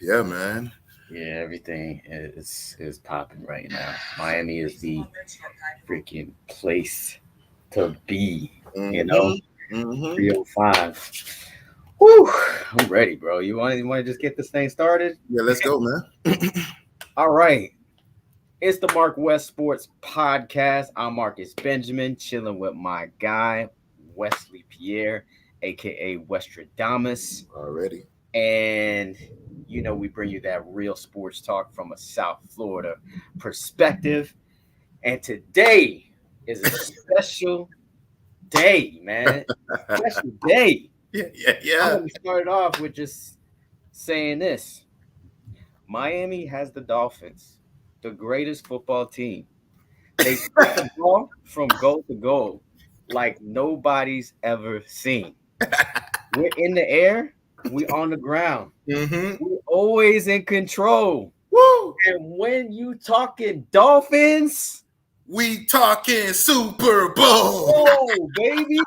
Yeah, man. Yeah, everything is popping right now. Miami is the freaking place to be. You know, Mm-hmm. Mm-hmm. 305. Whew, I'm ready, bro. You want to just get this thing started? Yeah, let's go, man. All right. It's the MarcWes Sports Podcast. I'm Marcus Benjamin, chilling with my guy, Wesley Pierre, aka Westradamus. Already. And we bring you that real sports talk from a South Florida perspective. And today is a special day, man. Special day. Yeah, yeah, I'm yeah. going to start it off with just saying this: Miami has the Dolphins, the greatest football team. They kick the ball from goal to goal like nobody's ever seen. We're in the air, we on the ground. Mm-hmm. We're always in control. Woo! And when you talking Dolphins, We talking Super Bowl. oh baby,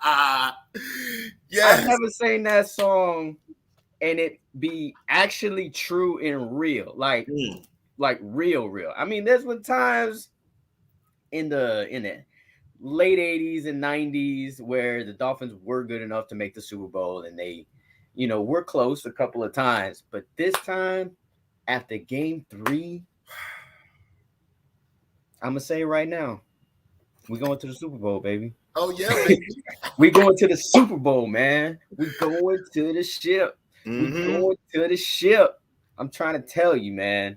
I've Yes. never seen that song and it be actually true and real, Mm. like real. I mean, there's been times in the late 80s and 90s where the Dolphins were good enough to make the Super Bowl and they, were close a couple of times. But this time, after game 3, I'm going to say right now, we're going to the Super Bowl, baby. Oh yeah, baby. We going to the Super Bowl, man. We going to the ship. We Mm-hmm. going to the ship. I'm trying to tell you, man.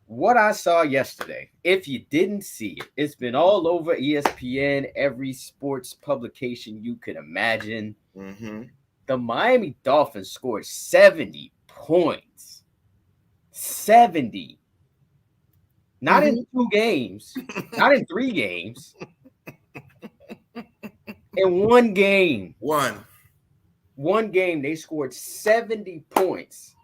What I saw yesterday, if you didn't see it, it's been all over ESPN, every sports publication you could imagine. Mm-hmm. The Miami Dolphins scored 70 points. 70. Not in Mm-hmm. 2 games, not in 3 games, in one game. One. One game, they scored 70 points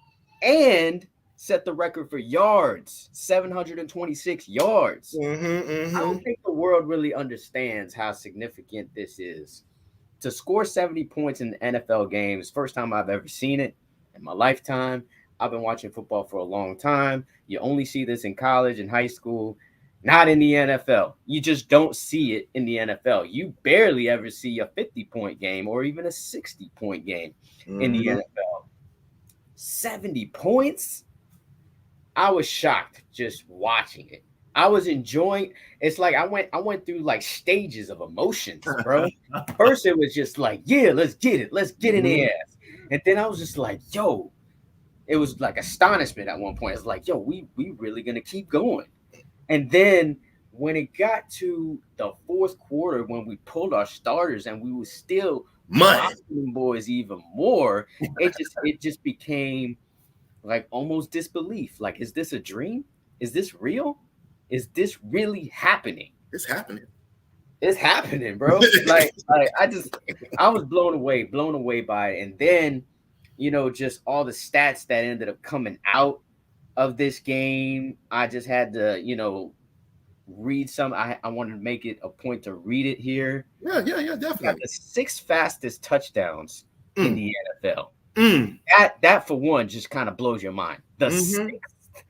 and set the record for yards, 726 yards. Mm-hmm. I Mm-hmm. don't think the world really understands how significant this is. To score 70 points in NFL games, first time I've ever seen it in my lifetime. I've been watching football for a long time. You only see this in college and high school, not in the NFL. You just don't see it in the NFL. You barely ever see a 50-point game or even a 60-point game in the Mm-hmm. NFL. 70 points? I was shocked just watching it. I was enjoying. It's like I went through like stages of emotions, bro. First it was just like, yeah, let's get it. Let's get in the Mm-hmm. ass. And then I was just like, yo, it was like astonishment at one point. It's like, yo, we really gonna keep going. And then when it got to the fourth quarter, when we pulled our starters and we were still Money. boxing them boys even more, it just became like almost disbelief. Like, is this a dream? Is this real? Is this really happening? It's happening. It's happening, bro. I was blown away by it. And then, just all the stats that ended up coming out of this game. I just had to, read some. I wanted to make it a point to read it here. Yeah, yeah, yeah, We got definitely. the 6 fastest touchdowns in Mm. the NFL. Mm. That for one just kind of blows your mind. The Mm-hmm. sixth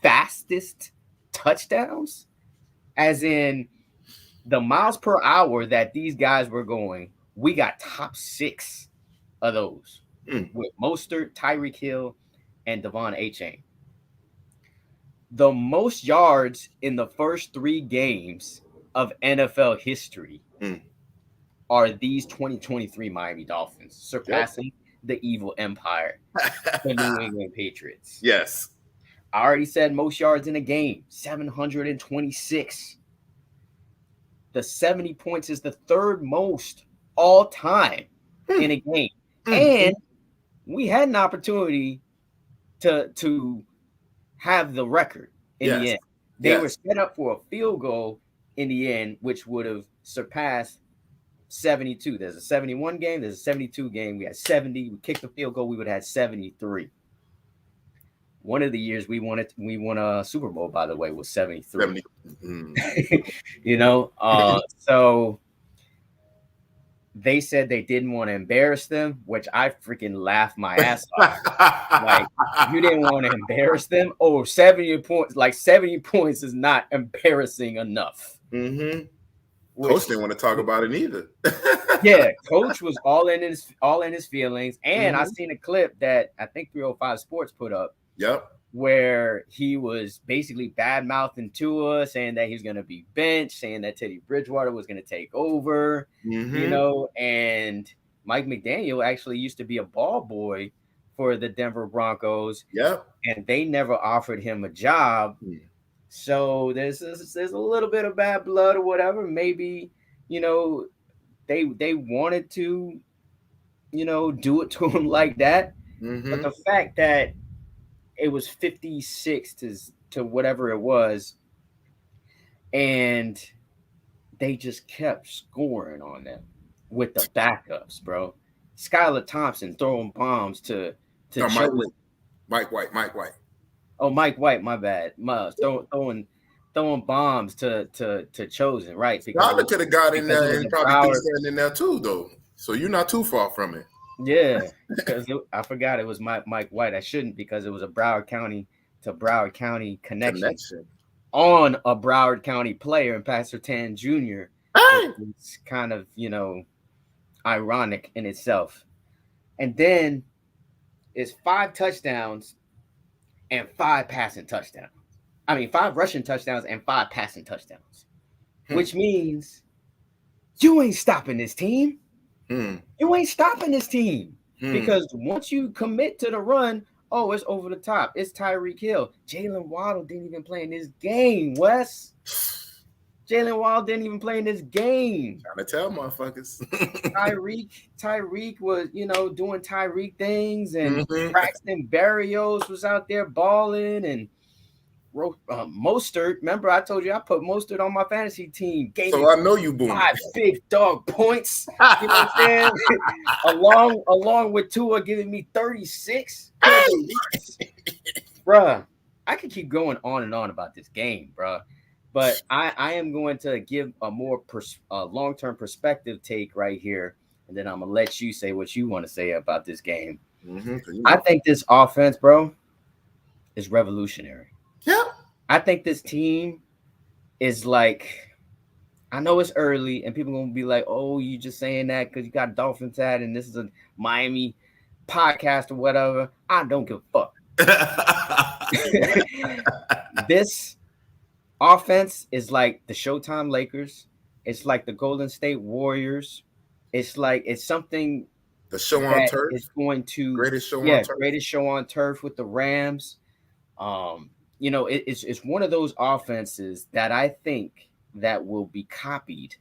fastest touchdowns, as in the miles per hour that these guys were going. We got top 6 of those Mm. with Mostert, Tyreek Hill, and Devon A-Chain. The most yards in the first 3 games of NFL history Mm. are these 2023 Miami Dolphins, Yep. surpassing the evil empire, the New England Patriots. Yes. I already said most yards in a game, 726. The 70 points is the third most all time in Mm. a game. Mm. And we had an opportunity to have the record in the Yes. end. They were Yes. set up for a field goal in the end, which would have surpassed 72. There's a 71 game, there's a 72 game. We had 70. We kicked the field goal, we would have had 73. One of the years we won a Super Bowl, by the way, was 73. 70. Mm. So they said they didn't want to embarrass them, which I freaking laughed my ass off. Like, you didn't want to embarrass them? Oh, 70 points. Like, 70 points is not embarrassing enough. Mm-hmm. Coach didn't want to talk about it either. Yeah, Coach was all in his feelings. And I seen a clip that I think 305 Sports put up. Yep. Where he was basically bad-mouthing Tua, saying that he's going to be benched, saying that Teddy Bridgewater was going to take over, and Mike McDaniel actually used to be a ball boy for the Denver Broncos. Yep. And they never offered him a job. So there's a little bit of bad blood or whatever. Maybe, they wanted to, do it to him like that. But the fact that it was 56 to whatever it was, and they just kept scoring on them with the backups, bro. Skylar Thompson throwing bombs to Mike White. Oh, Mike White, my bad. Throwing bombs to Chosen, right? Skylar could have got in there and probably threw in there too, though. So you're not too far from it. Yeah, because I forgot it was Mike White. I shouldn't, because it was a Broward County to Broward County connection on a Broward County player and Pastor Tan Jr. It's kind of, ironic in itself. And then it's 5 touchdowns and 5 passing touchdowns. I mean, 5 rushing touchdowns and 5 passing touchdowns, which means you ain't stopping this team. You ain't stopping this team because once you commit to the run, it's over the top. It's Tyreek Hill. Jalen Waddle didn't even play in this game, Wes. Jalen Waddle didn't even play in this game. Trying to tell motherfuckers. Tyreek was, doing Tyreek things, and Braxton Berrios was out there balling, and Mostert. Remember, I told you I put Mostert on my fantasy team. So I know you boom 5 big dog points. You know what I'm saying? along with Tua giving me 36. Bruh, I could keep going on and on about this game, bruh. But I am going to give a more long-term perspective take right here, and then I'm gonna let you say what you want to say about this game. I think this offense, bro, is revolutionary. Yeah. I think this team is like, I know it's early and people gonna be like, oh, you just saying that because you got Dolphins hat and this is a Miami podcast or whatever. I don't give a fuck. This offense is like the Showtime Lakers. It's like the Golden State Warriors. It's something. The show on turf. It's going to greatest show on turf. Greatest show on turf with the Rams. It's one of those offenses that I think that will be copied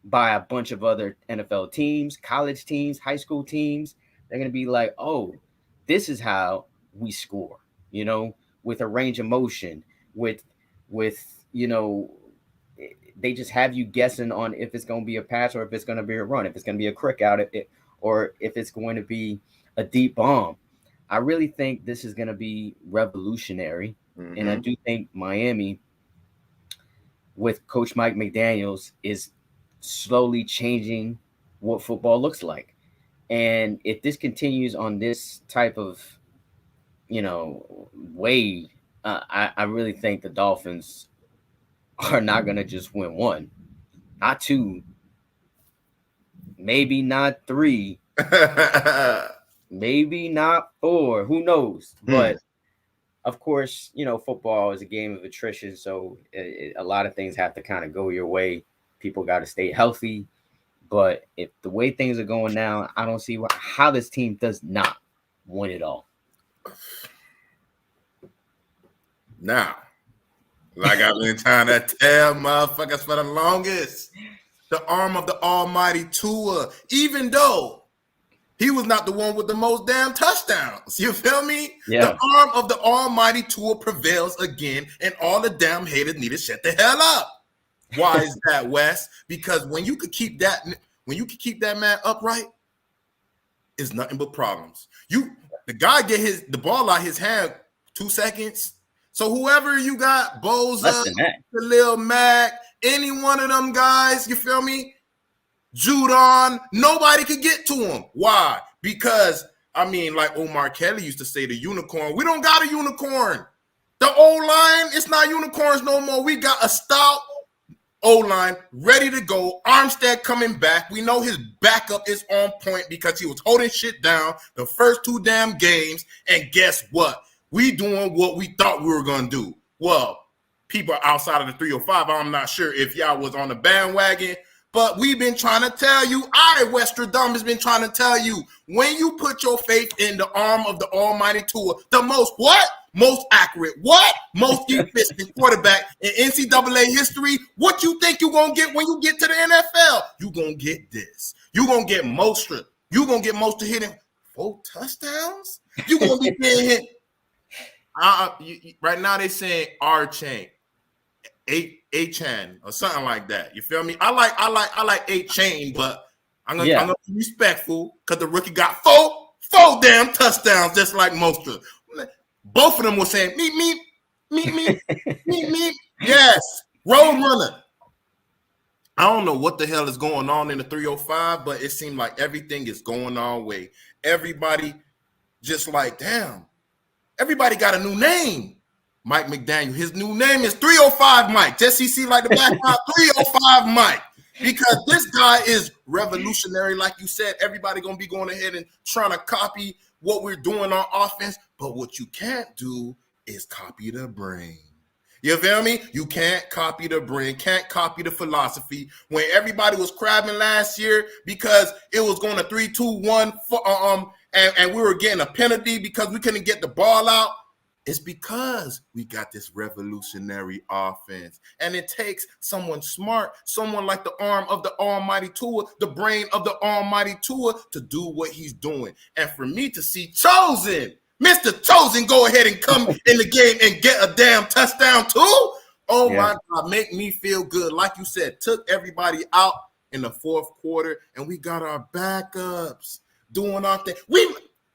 by a bunch of other NFL teams, college teams, high school teams. They're going to be like, oh, this is how we score, with a range of motion, with they just have you guessing on if it's going to be a pass or if it's going to be a run, if it's going to be a quick out, or if it's going to be a deep bomb. I really think this is going to be revolutionary. And I do think Miami, with Coach Mike McDaniels, is slowly changing what football looks like. And if this continues on this type of, way, I really think the Dolphins are not going to just win 1, not 2, maybe not 3, maybe not 4. Who knows? But of course, football is a game of attrition, so a lot of things have to kind of go your way. People got to stay healthy. But if the way things are going now, I don't see how this team does not win it all. Now, like I've been trying to tell motherfuckers for the longest, the arm of the almighty Tua, even though he was not the one with the most damn touchdowns. You feel me? Yeah. The arm of the almighty Tua prevails again, and all the damn haters need to shut the hell up. Why is that, Wes? Because when you could keep that man upright, it's nothing but problems. The guy get the ball out his hand 2 seconds. So whoever you got, Boza, Khalil Mack, any one of them guys, you feel me? Judon, nobody could get to him. Why? Because, I mean, like Omar Kelly used to say, the unicorn. We don't got a unicorn. The O-line, it's not unicorns no more. We got a stout O-line ready to go. Armstead coming back. We know his backup is on point because he was holding shit down the first 2 damn games. And guess what? We doing what we thought we were going to do. Well, people outside of the 305, I'm not sure if y'all was on the bandwagon, but we've been trying to tell you, Westradom has been trying to tell you, when you put your faith in the arm of the almighty Tua, the most what? Most accurate, what? Most efficient quarterback in NCAA history, what you think you're going to get when you get to the NFL? You're going to get this. You're going to get Mostert. You're going to get Mostert hitting 4 touchdowns? You're going to be getting hit. Right now they saying R-Chain. A-Chan or something like that. You feel me? I like A-Chain, but I'm gonna be respectful because the rookie got four damn touchdowns just like Mostert. Both of them were saying me. Yes, road runner. I don't know what the hell is going on in the 305, but it seemed like everything is going our way. Everybody just like, damn, everybody got a new name. Mike McDaniel, his new name is 305 Mike. Just he see like the background, 305 Mike. Because this guy is revolutionary. Like you said, everybody going to be going ahead and trying to copy what we're doing on offense. But what you can't do is copy the brain. You feel me? You can't copy the brain, can't copy the philosophy. When everybody was crabbing last year because it was going to 3-2-1 and we were getting a penalty because we couldn't get the ball out. It's because we got this revolutionary offense. And it takes someone smart, someone like the arm of the almighty Tua, the brain of the almighty Tua to do what he's doing. And for me to see Chosen, Mr. Chosen, go ahead and come in the game and get a damn touchdown too. Oh my God, make me feel good. Like you said, took everybody out in the 4th quarter and we got our backups doing our thing.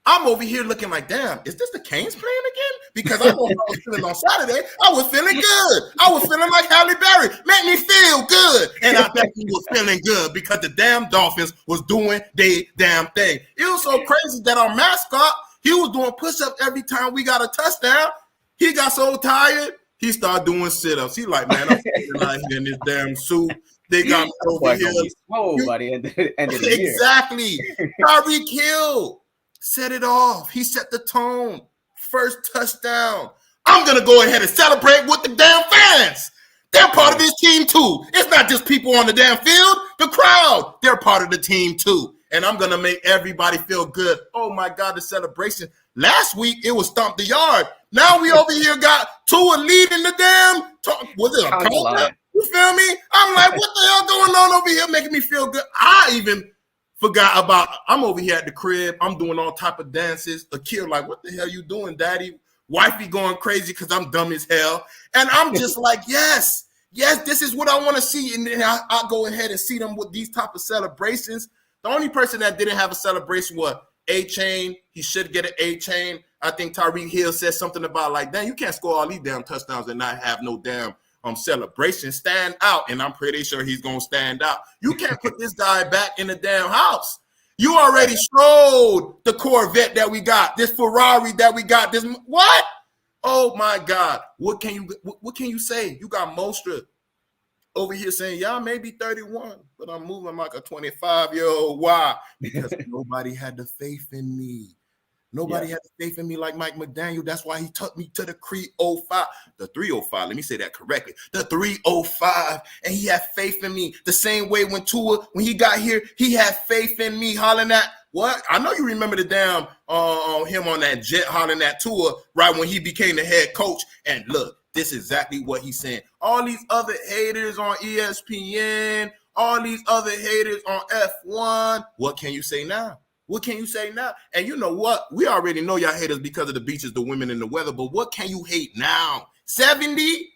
I'm over here looking like, damn, is this the Canes playing again? Because I know I was feeling on Saturday. I was feeling good. I was feeling like Halle Berry. Make me feel good. And I definitely was feeling good because the damn Dolphins was doing their damn thing. It was so crazy that our mascot, he was doing push-ups every time we got a touchdown. He got so tired, he started doing sit-ups. He like, man, I'm feeling out here in this damn suit. They got me over here. By the end of the year. Exactly. Tyreek Hill set it off. He set the tone. First touchdown. I'm going to go ahead and celebrate with the damn fans. They're part of this team too. It's not just people on the damn field. The crowd, they're part of the team too. And I'm going to make everybody feel good. Oh, my God, the celebration. Last week, it was Stomp the Yard. Now we over here got Tua leading the damn talk. Was it a call? You feel me? I'm like, what the hell going on over here making me feel good? I even forgot about, I'm over here at the crib. I'm doing all type of dances. Akil like, what the hell you doing, daddy? Wifey going crazy because I'm dumb as hell. And I'm just like, yes, this is what I want to see. And then I'll go ahead and see them with these type of celebrations. The only person that didn't have a celebration was A-Chain. He should get an A-Chain. I think Tyreek Hill said something about like, damn, you can't score all these damn touchdowns and not have no damn celebration. Stand out. And I'm pretty sure he's going to stand out. You can't put this guy back in the damn house. You already showed the Corvette that we got, this Ferrari that we got, this what? Oh my God. What can you say? You got Mostert over here saying, y'all may be 31, but I'm moving like a 25-year-old. Why? Because nobody had the faith in me. Nobody had the faith in me like Mike McDaniel. That's why he took me to the 305. The 305, let me say that correctly. The 305, and he had faith in me. The same way when Tua, when he got here, he had faith in me, hollering at, what? I know you remember the damn him on that jet hollering at Tua right when he became the head coach. And look, this is exactly what he's saying. All these other haters on ESPN, all these other haters on F1, what can you say now? What can you say now? And you know what? We already know y'all haters because of the beaches, the women, and the weather. But what can you hate now? 70?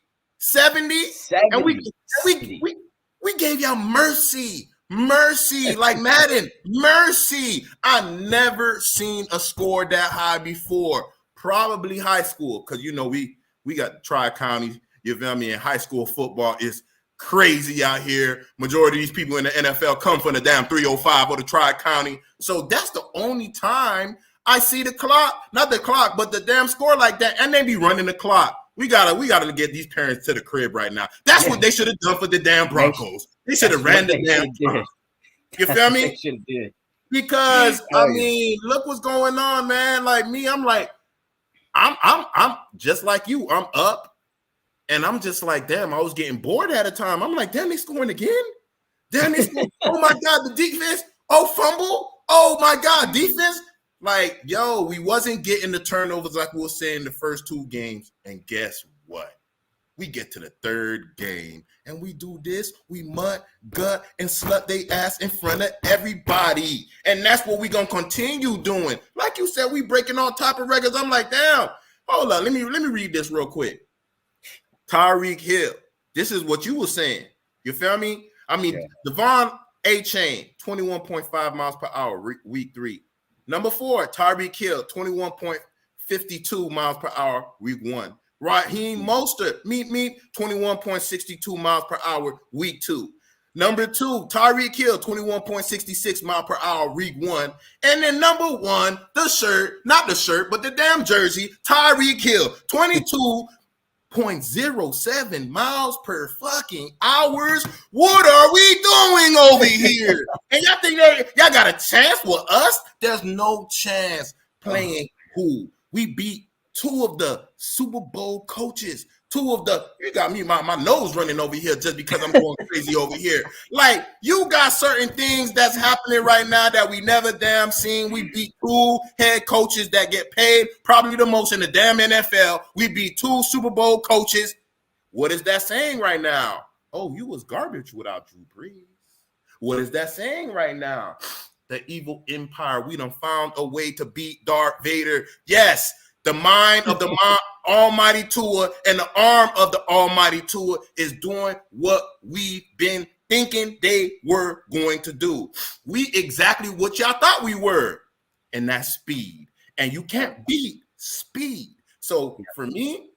And we gave y'all mercy. Mercy, like Madden. Mercy. I never seen a score that high before. Probably high school. Because, you know, we got Tri-County, you feel me? And high school football is crazy out here. Majority of these people in the NFL come from the damn 305 or the Tri-County. So that's the only time I see the clock, not the clock, but the damn score like that, and they be running the clock. We gotta get these parents to the crib right now. That's what they should have done for the damn Broncos. They should have ran the damn clock. You feel me? They should have did. Because I mean, look what's going on, man. Like me, I'm just like you. I'm up, and I'm just like, damn. I was getting bored at a time. I'm like, damn, they scoring again. Damn, they scoring. Oh my god, the defense. Oh, fumble. Oh my god, defense. Like, yo, we wasn't getting the turnovers like we were saying the first two games. And guess what? We get to the third game and we do this. We mud, gut, and slut they ass in front of everybody. And that's what we're going to continue doing. Like you said, we breaking all type of records. I'm like, damn, hold on. Let me read this real quick. Tyreek Hill. This is what you were saying. You feel me? I mean, Devon A-Chain, 21.5 miles per hour, week 3. Number 4, Tyreek Hill, 21.52 miles per hour, week 1. Raheem Mostert, 21.62 miles per hour, week 2. Number 2, Tyreek Hill, 21.66 miles per hour, week 1. And then number 1, not the shirt, but the damn jersey, Tyreek Hill, 22.07 miles per fucking hours. What are we doing over here? And y'all think y'all got a chance with us? There's no chance playing who? We beat 2 of the Super Bowl coaches. 2 of the, you got me, my nose running over here just because I'm going crazy over here. Like, you got certain things that's happening right now that we never damn seen. We beat 2 head coaches that get paid probably the most in the damn NFL. We beat 2 Super Bowl coaches. What is that saying right now? Oh, you was garbage without Drew Brees. What is that saying right now? The evil empire. We done found a way to beat Darth Vader. Yes, the mind of the almighty Tua and the arm of the almighty Tua is doing what we've been thinking they were going to do. We exactly what y'all thought we were, and that's speed. And you can't beat speed. So for me,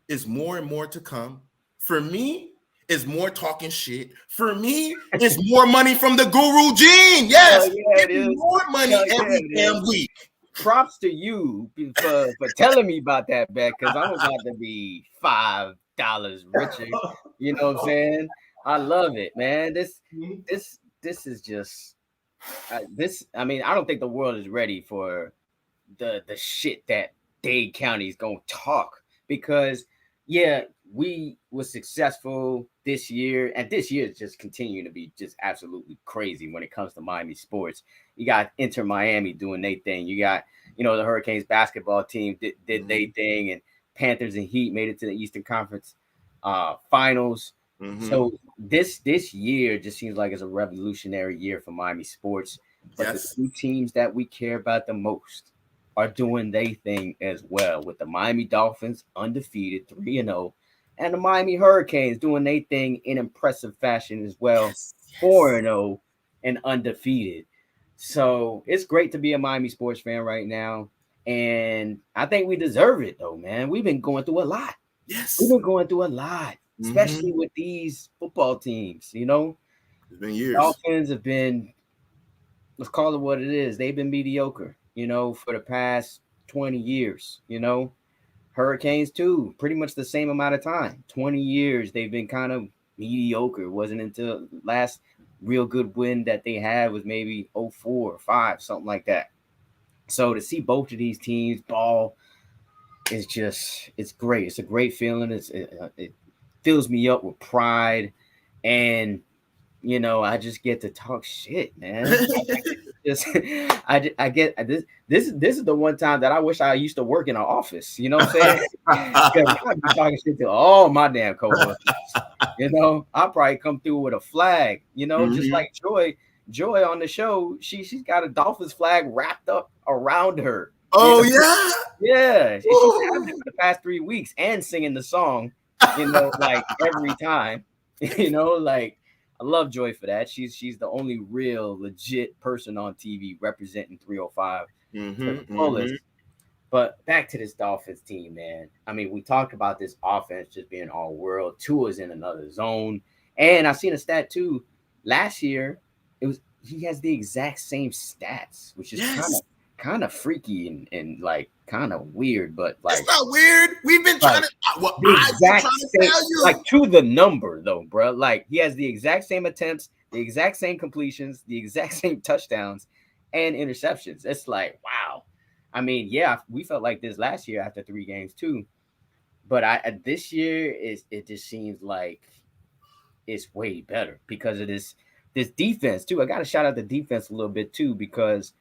it's more and more to come. For me, it's more talking shit. For me, it's more money from the Guru Gene. Yes, it is more money every damn week. Props to you for telling me about that, bet, because I'm about to be $5 richer. You know what I'm saying? I love it, man. This is just this. I mean, I don't think the world is ready for the shit that Dade County is gonna talk, because we were successful this year, and this year is just continuing to be just absolutely crazy when it comes to Miami sports. You got Inter Miami doing their thing. You got, the Hurricanes basketball team did their thing, and Panthers and Heat made it to the Eastern Conference finals. Mm-hmm. So this year just seems like it's a revolutionary year for Miami sports. But the 2 teams that we care about the most are doing their thing as well, with the Miami Dolphins undefeated 3-0, and the Miami Hurricanes doing their thing in impressive fashion as well, 4-0 and undefeated. So it's great to be a Miami sports fan right now, and I think we deserve it though, man. We've been going through a lot. Yes, we've been going through a lot, especially with these football teams. It's been years. Dolphins have been, let's call it what it is. They've been mediocre, for the past 20 years, Hurricanes too, pretty much the same amount of time, 20 years. They've been kind of mediocre. It wasn't until last real good win that they had was maybe 04 or 05, something like that. So to see both of these teams ball is just, it's great. It's a great feeling. It fills me up with pride, and I just get to talk shit, man. I get this. This is the one time that I wish I used to work in an office. You know what I'm saying? Because I'd be talking shit to all my damn coworkers. I'll probably come through with a flag. Just like Joy on the show. She's got a Dolphins flag wrapped up around her. Oh yeah. She's having it for the past 3 weeks and singing the song. Like every time. I love Joy for that. She's the only real legit person on TV representing 305 to the fullest. But back to this Dolphins team, man. I mean, we talked about this offense just being all world. Tua's in another zone. And I seen a stat too. Last year, he has the exact same stats, which is kind of freaky and like kind of weird, but like it's not weird. We've been trying to tell you. Like to the number though, bro. Like he has the exact same attempts, the exact same completions, the exact same touchdowns and interceptions. It's like, wow. I mean, yeah, we felt like this last year after 3 games too. But this year it just seems like it's way better because of this defense too. I got to shout out the defense a little bit too, because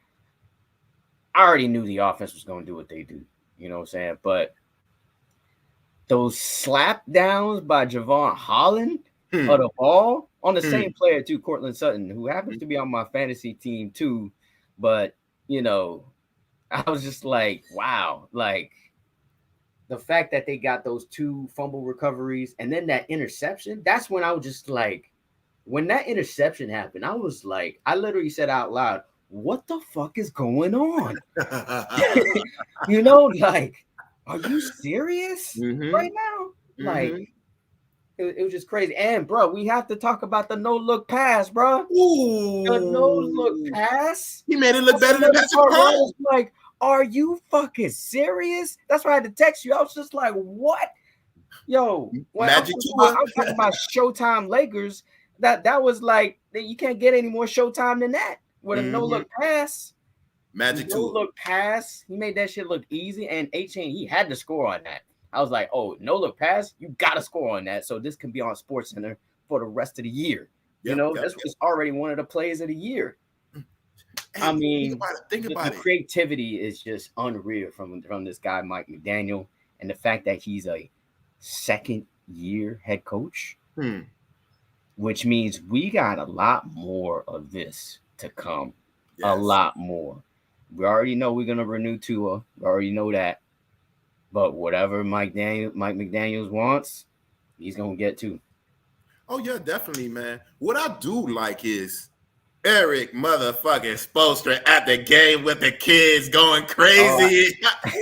I already knew the offense was going to do what they do. You know what I'm saying? But those slap downs by Javon Holland of the ball on the same player too, Cortland Sutton, who happens to be on my fantasy team too. But, you know, I was just like, wow, like the fact that they got those 2 fumble recoveries and then that interception, that's when I was just like, when that interception happened, I was like, I literally said out loud, what the fuck is going on? You know, like, are you serious right now? Like, it was just crazy. And, bro, we have to talk about the no-look pass, bro. Ooh. The no-look pass. He made it look better than Patrick Mahomes. Like, are you fucking serious? That's why I had to text you. I was just like, what? Yo, when I'm talking about Showtime Lakers, that was like, you can't get any more Showtime than that. With a no-look pass. Magic no-look pass. He made that shit look easy. And A-Chain, he had to score on that. I was like, oh, no-look pass? You got to score on that. So this can be on SportsCenter for the rest of the this was already one of the plays of the year. Hey, I mean, think about the creativity is just unreal from this guy, Mike McDaniel. And the fact that he's a second-year head coach, which means we got a lot more of this to come. A lot more. We already know we're gonna renew Tua. We already know that. But whatever Mike McDaniels wants, he's gonna get to. Oh yeah, definitely, man. What I do like is Eric motherfucking Spoelstra at the game with the kids going crazy.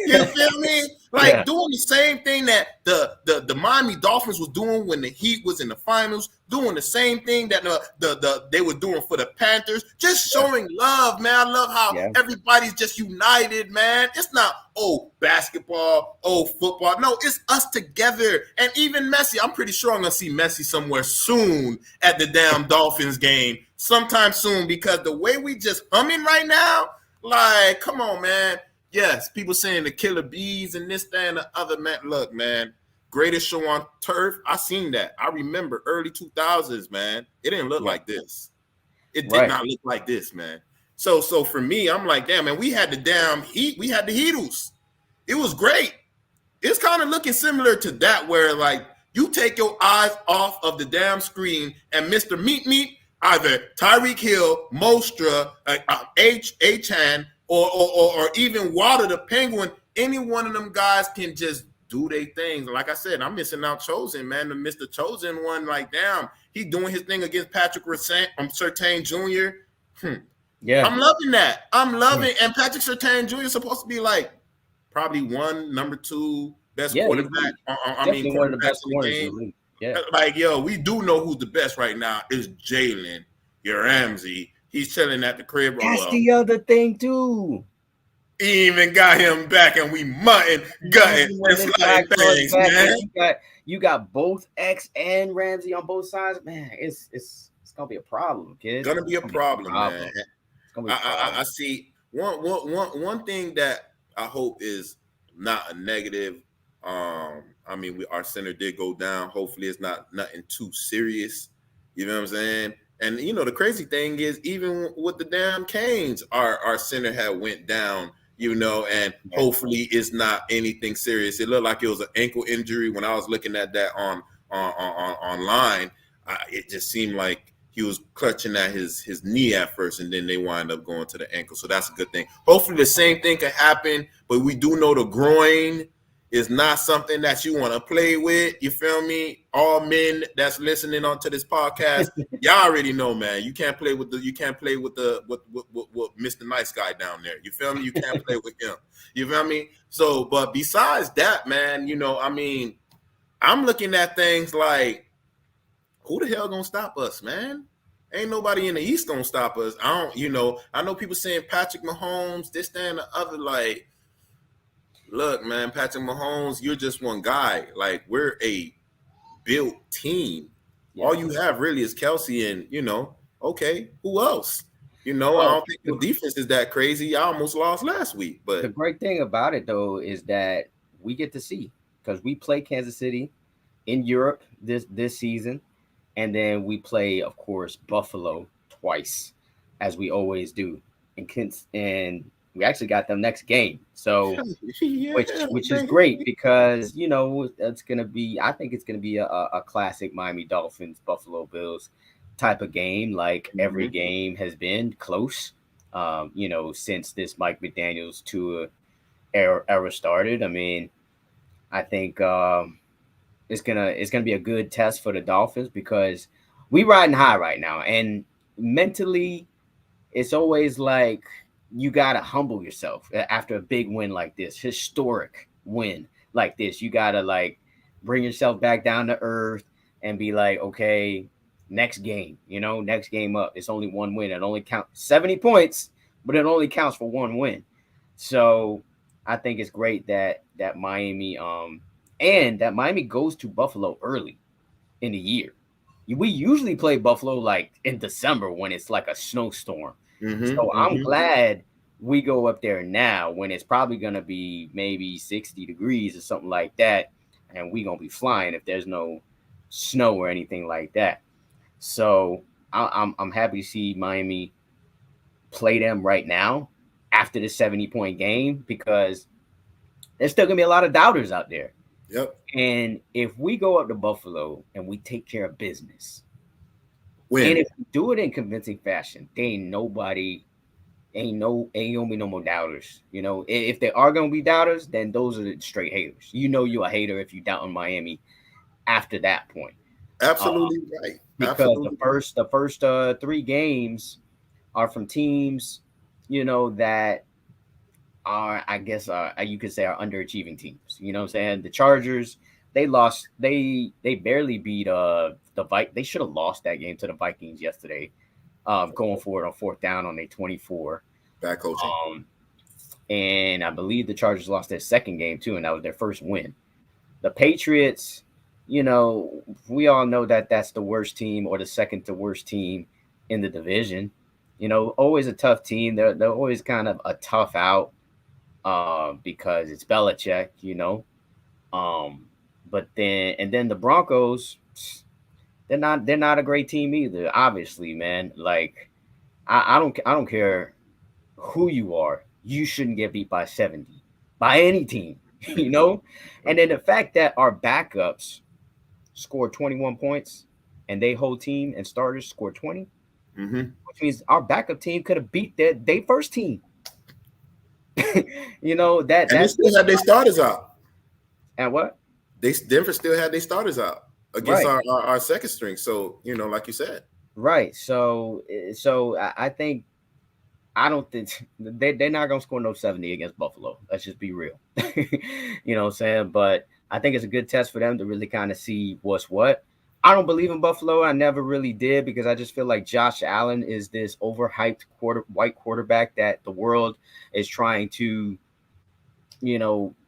You feel me? Like doing the same thing that the Miami Dolphins was doing when the Heat was in the finals, doing the same thing that they were doing for the Panthers, just showing love, man. I love how everybody's just united, man. It's not, basketball, football. No, it's us together. And even Messi, I'm pretty sure I'm going to see Messi somewhere soon at the damn Dolphins game, sometime soon, because the way we just humming right now, like, come on, man. Yes, people saying the killer bees and this, that, and the other, man. Look, man, greatest show on turf. I seen that. I remember early 2000s, man. It didn't look like this. It did not look like this, man. So for me, I'm like, damn, man, we had the damn Heat. We had the Heatles. It was great. It's kind of looking similar to that, where like you take your eyes off of the damn screen and Mr. Meat, either Tyreek Hill, Mostra, H-Han, or even Water the Penguin, any one of them guys can just do their things. Like I said, I'm missing out Chosen, man. The Mr. Chosen one, like, damn, he doing his thing against Patrick Surtain Jr. Yeah. I'm loving that. I'm loving and Patrick Surtain Jr. is supposed to be like probably number 2 best quarterback. I mean, one of the best in the game. Yeah. Like, yo, we do know who's the best right now is Jalen, your Ramsey. He's chilling at the crib. That's the other thing, too. He even got him back, and we gutting. It's like things, man. You got both X and Ramsey on both sides. Man, it's going to be a problem, kid. It's going to be a problem, man. I see one thing that I hope is not a negative. I mean, our center did go down. Hopefully, it's not nothing too serious. You know what I'm saying? And, you know, the crazy thing is, even with the damn Canes, our center had went down, you know, and hopefully it's not anything serious. It looked like it was an ankle injury. When I was looking at that online, it just seemed like he was clutching at his knee at first, and then they wind up going to the ankle. So that's a good thing. Hopefully the same thing can happen, but we do know the groin is not something that you want to play with. You feel me? All men that's listening onto this podcast, y'all already know, man. You can't play with Mr. Nice Guy down there. You feel me? You can't play with him. You feel me? So, but besides that, man, I'm looking at things like, who the hell gonna stop us, man? Ain't nobody in the East gonna stop us. I know people saying Patrick Mahomes, this, that, and the other. Like, look, man, Patrick Mahomes, you're just one guy. Like, we're a built team. Yeah. All you have really is Kelsey, and okay, who else? I don't think the defense is that crazy. I almost lost last week, but the great thing about it though is that we get to see, because we play Kansas City in Europe this season, and then we play, of course, Buffalo twice, as we always do, and we actually got them next game. So, which is great, because it's gonna be. I think it's gonna be a classic Miami Dolphins Buffalo Bills type of game, like every game has been close. Since this Mike McDaniel's tour era started. I mean, I think it's gonna be a good test for the Dolphins, because we riding high right now, and mentally, it's always like you gotta humble yourself after a big win like this, historic win like this. You gotta like bring yourself back down to earth and be like, okay, next game, next game up. It's only one win. It only counts 70 points, but it only counts for one win. So I think it's great that Miami and that Miami goes to Buffalo early in the year. We usually play Buffalo like in December when it's like a snowstorm. So I'm glad we go up there now when it's probably going to be maybe 60 degrees or something like that, and we going to be flying if there's no snow or anything like that. So I'm happy to see Miami play them right now after the 70-point game, because there's still going to be a lot of doubters out there. Yep. And if we go up to Buffalo and we take care of business, and if we do it in convincing fashion, ain't gonna be no more doubters. If there are gonna be doubters, then those are the straight haters. You're a hater if you doubt on Miami after that point. Absolutely right. Because Absolutely. the first 3 games are from teams, that are, I guess, you could say, are underachieving teams. You know what I'm saying? The Chargers, they lost. They barely beat the They should have lost that game to the Vikings yesterday. Going forward on 4th down on a 24. Bad coaching. And I believe the Chargers lost their second game too, and that was their first win. The Patriots, we all know that that's the worst team, or the second to worst team in the division. Always a tough team. They're always kind of a tough out. Because it's Belichick, but then the Broncos, they're not a great team either. Obviously, man. Like, I don't care who you are. You shouldn't get beat by 70 by any team, And then the fact that our backups scored 21 points and they whole team and starters scored 20, which means our backup team could have beat their first team. That and they still had their starters out. And what? Denver still had their starters out against our second string. So, like you said. Right. So I think, I don't think they're not going to score no 70 against Buffalo. Let's just be real. You know what I'm saying? But I think it's a good test for them to really kind of see what's what. I don't believe in Buffalo. I never really did, because I just feel like Josh Allen is this overhyped white quarterback that the world is trying to,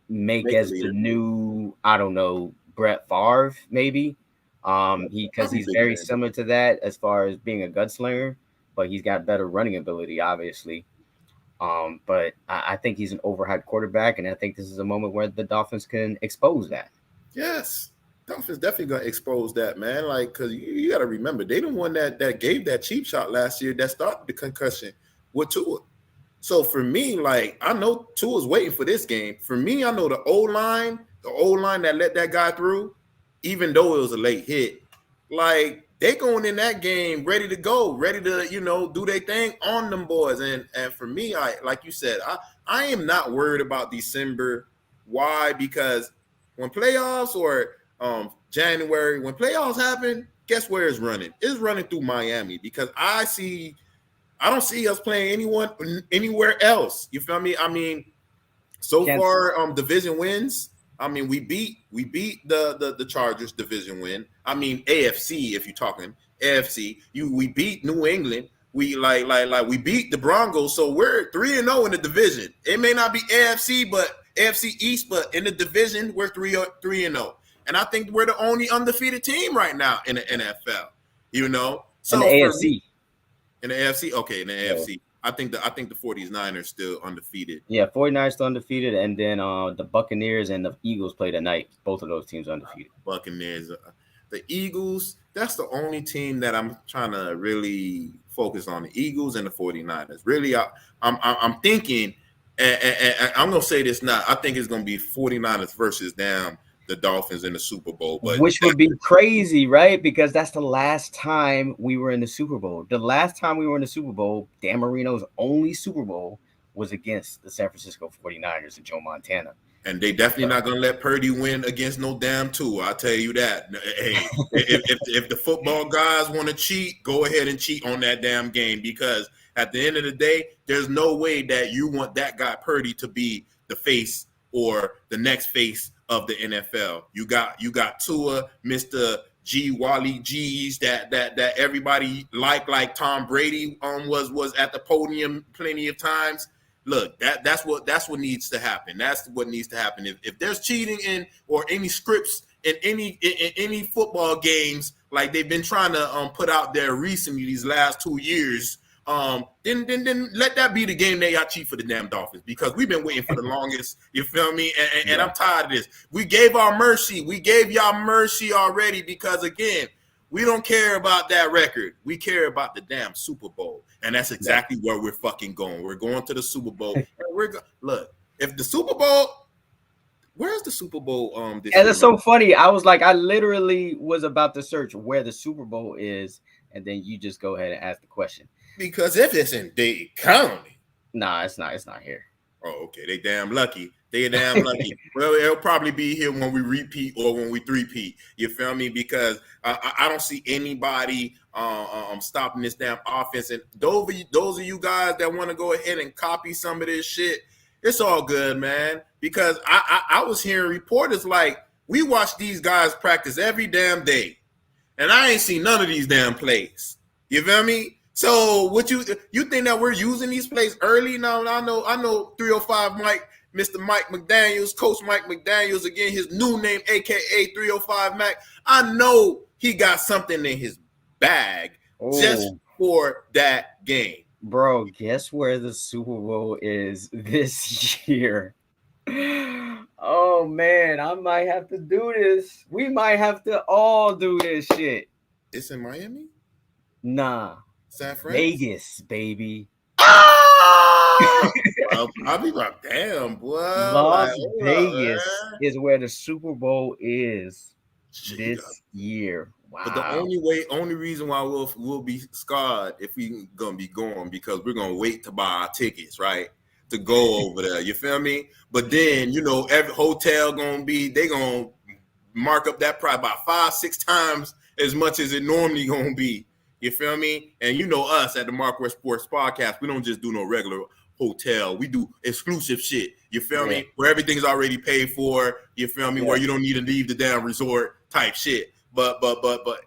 make as the new, I don't know, Brett Favre, maybe. Because he's very similar to that as far as being a gunslinger, but he's got better running ability, obviously. But I think he's an overhyped quarterback, and I think this is a moment where the Dolphins can expose that. Yes. Dolphins definitely gonna expose that, man. Like, because you got to remember, they the one that gave that cheap shot last year that started the concussion with Tua. So for me, like, I know Tua's waiting for this game. For me, I know the old line that let that guy through, even though it was a late hit, like, they going in that game ready to go, ready to do their thing on them boys. And for me, like you said, I am not worried about December. Why? Because when playoffs or January, when playoffs happen, guess where it's running? It's running through Miami, because I don't see us playing anyone anywhere else. You feel me? I mean, So far, division wins. I mean, we beat the Chargers division win. I mean, AFC, if you're talking AFC, we beat New England. We we beat the Broncos, so we're 3-0 in the division. It may not be AFC, but AFC East, but in the division, we're 3-0. And I think we're the only undefeated team right now in the NFL. You know, so in the AFC. In the AFC, okay, in the AFC. I think the 49ers still undefeated. Yeah, 49ers still undefeated, and then the Buccaneers and the Eagles play tonight. Both of those teams are undefeated. Buccaneers, the Eagles, that's the only team that I'm trying to really focus on, the Eagles and the 49ers. Really, I'm thinking, and I'm going to say this now, I think it's going to be 49ers versus the Dolphins in the Super Bowl. Which would be crazy, right? Because that's the last time we were in the Super Bowl. The last time we were in the Super Bowl, Dan Marino's only Super Bowl was against the San Francisco 49ers and Joe Montana. And they definitely not going to let Purdy win against no damn Tua. I'll tell you that. Hey, if the football guys want to cheat, go ahead and cheat on that damn game, because at the end of the day, there's no way that you want that guy Purdy to be the face or the next face of the NFL. You got Tua, Mr. G Wally G's that everybody like Tom Brady was at the podium plenty of times. Look, that's what needs to happen. That's what needs to happen. If there's cheating in or any scripts in any football games like they've been trying to put out there recently these last 2 years, then let that be the game that y'all cheat for the damn Dolphins, because we've been waiting for the longest. You feel me? And I'm tired of this. We gave our mercy. We gave y'all mercy already, because again, we don't care about that record. We care about the damn Super Bowl, and that's exactly where we're fucking going. We're going to the Super Bowl. And look, if the Super Bowl. Where's the Super Bowl? This and it's so funny. I literally was about to search where the Super Bowl is, and then you just go ahead and ask the question. Because if it's in Dade County, nah, it's not here. Oh, okay. They damn lucky. Well, it'll probably be here when we repeat or when we three-peat. You feel me? Because I don't see anybody stopping this damn offense. And those of you guys that want to go ahead and copy some of this shit, it's all good, man. Because I was hearing reporters like, we watch these guys practice every damn day, and I ain't seen none of these damn plays. You feel me? So what you think that we're using these plays early? No, I know 305 Mike, Mr. Mike McDaniels, Coach Mike McDaniels, again, his new name, aka 305 Mac. I know he got something in his bag just for that game. Bro, guess where the Super Bowl is this year? Oh man, I might have to do this. We might have to all do this shit. It's in Miami? Nah. San Fran? Vegas, baby. I'll be like, damn, boy. Las Vegas is where the Super Bowl is this year. Wow. But the only reason why we'll be scarred if we gonna be going, because we're gonna wait to buy our tickets, right? To go over there. You feel me? But then, every hotel they gonna mark up that price about 5-6 times as much as it normally gonna be. You feel me? And us at the MarcWes Sports Podcast, we don't just do no regular hotel. We do exclusive shit. You feel me? Where everything's already paid for. You feel me? Where you don't need to leave the damn resort type shit. But if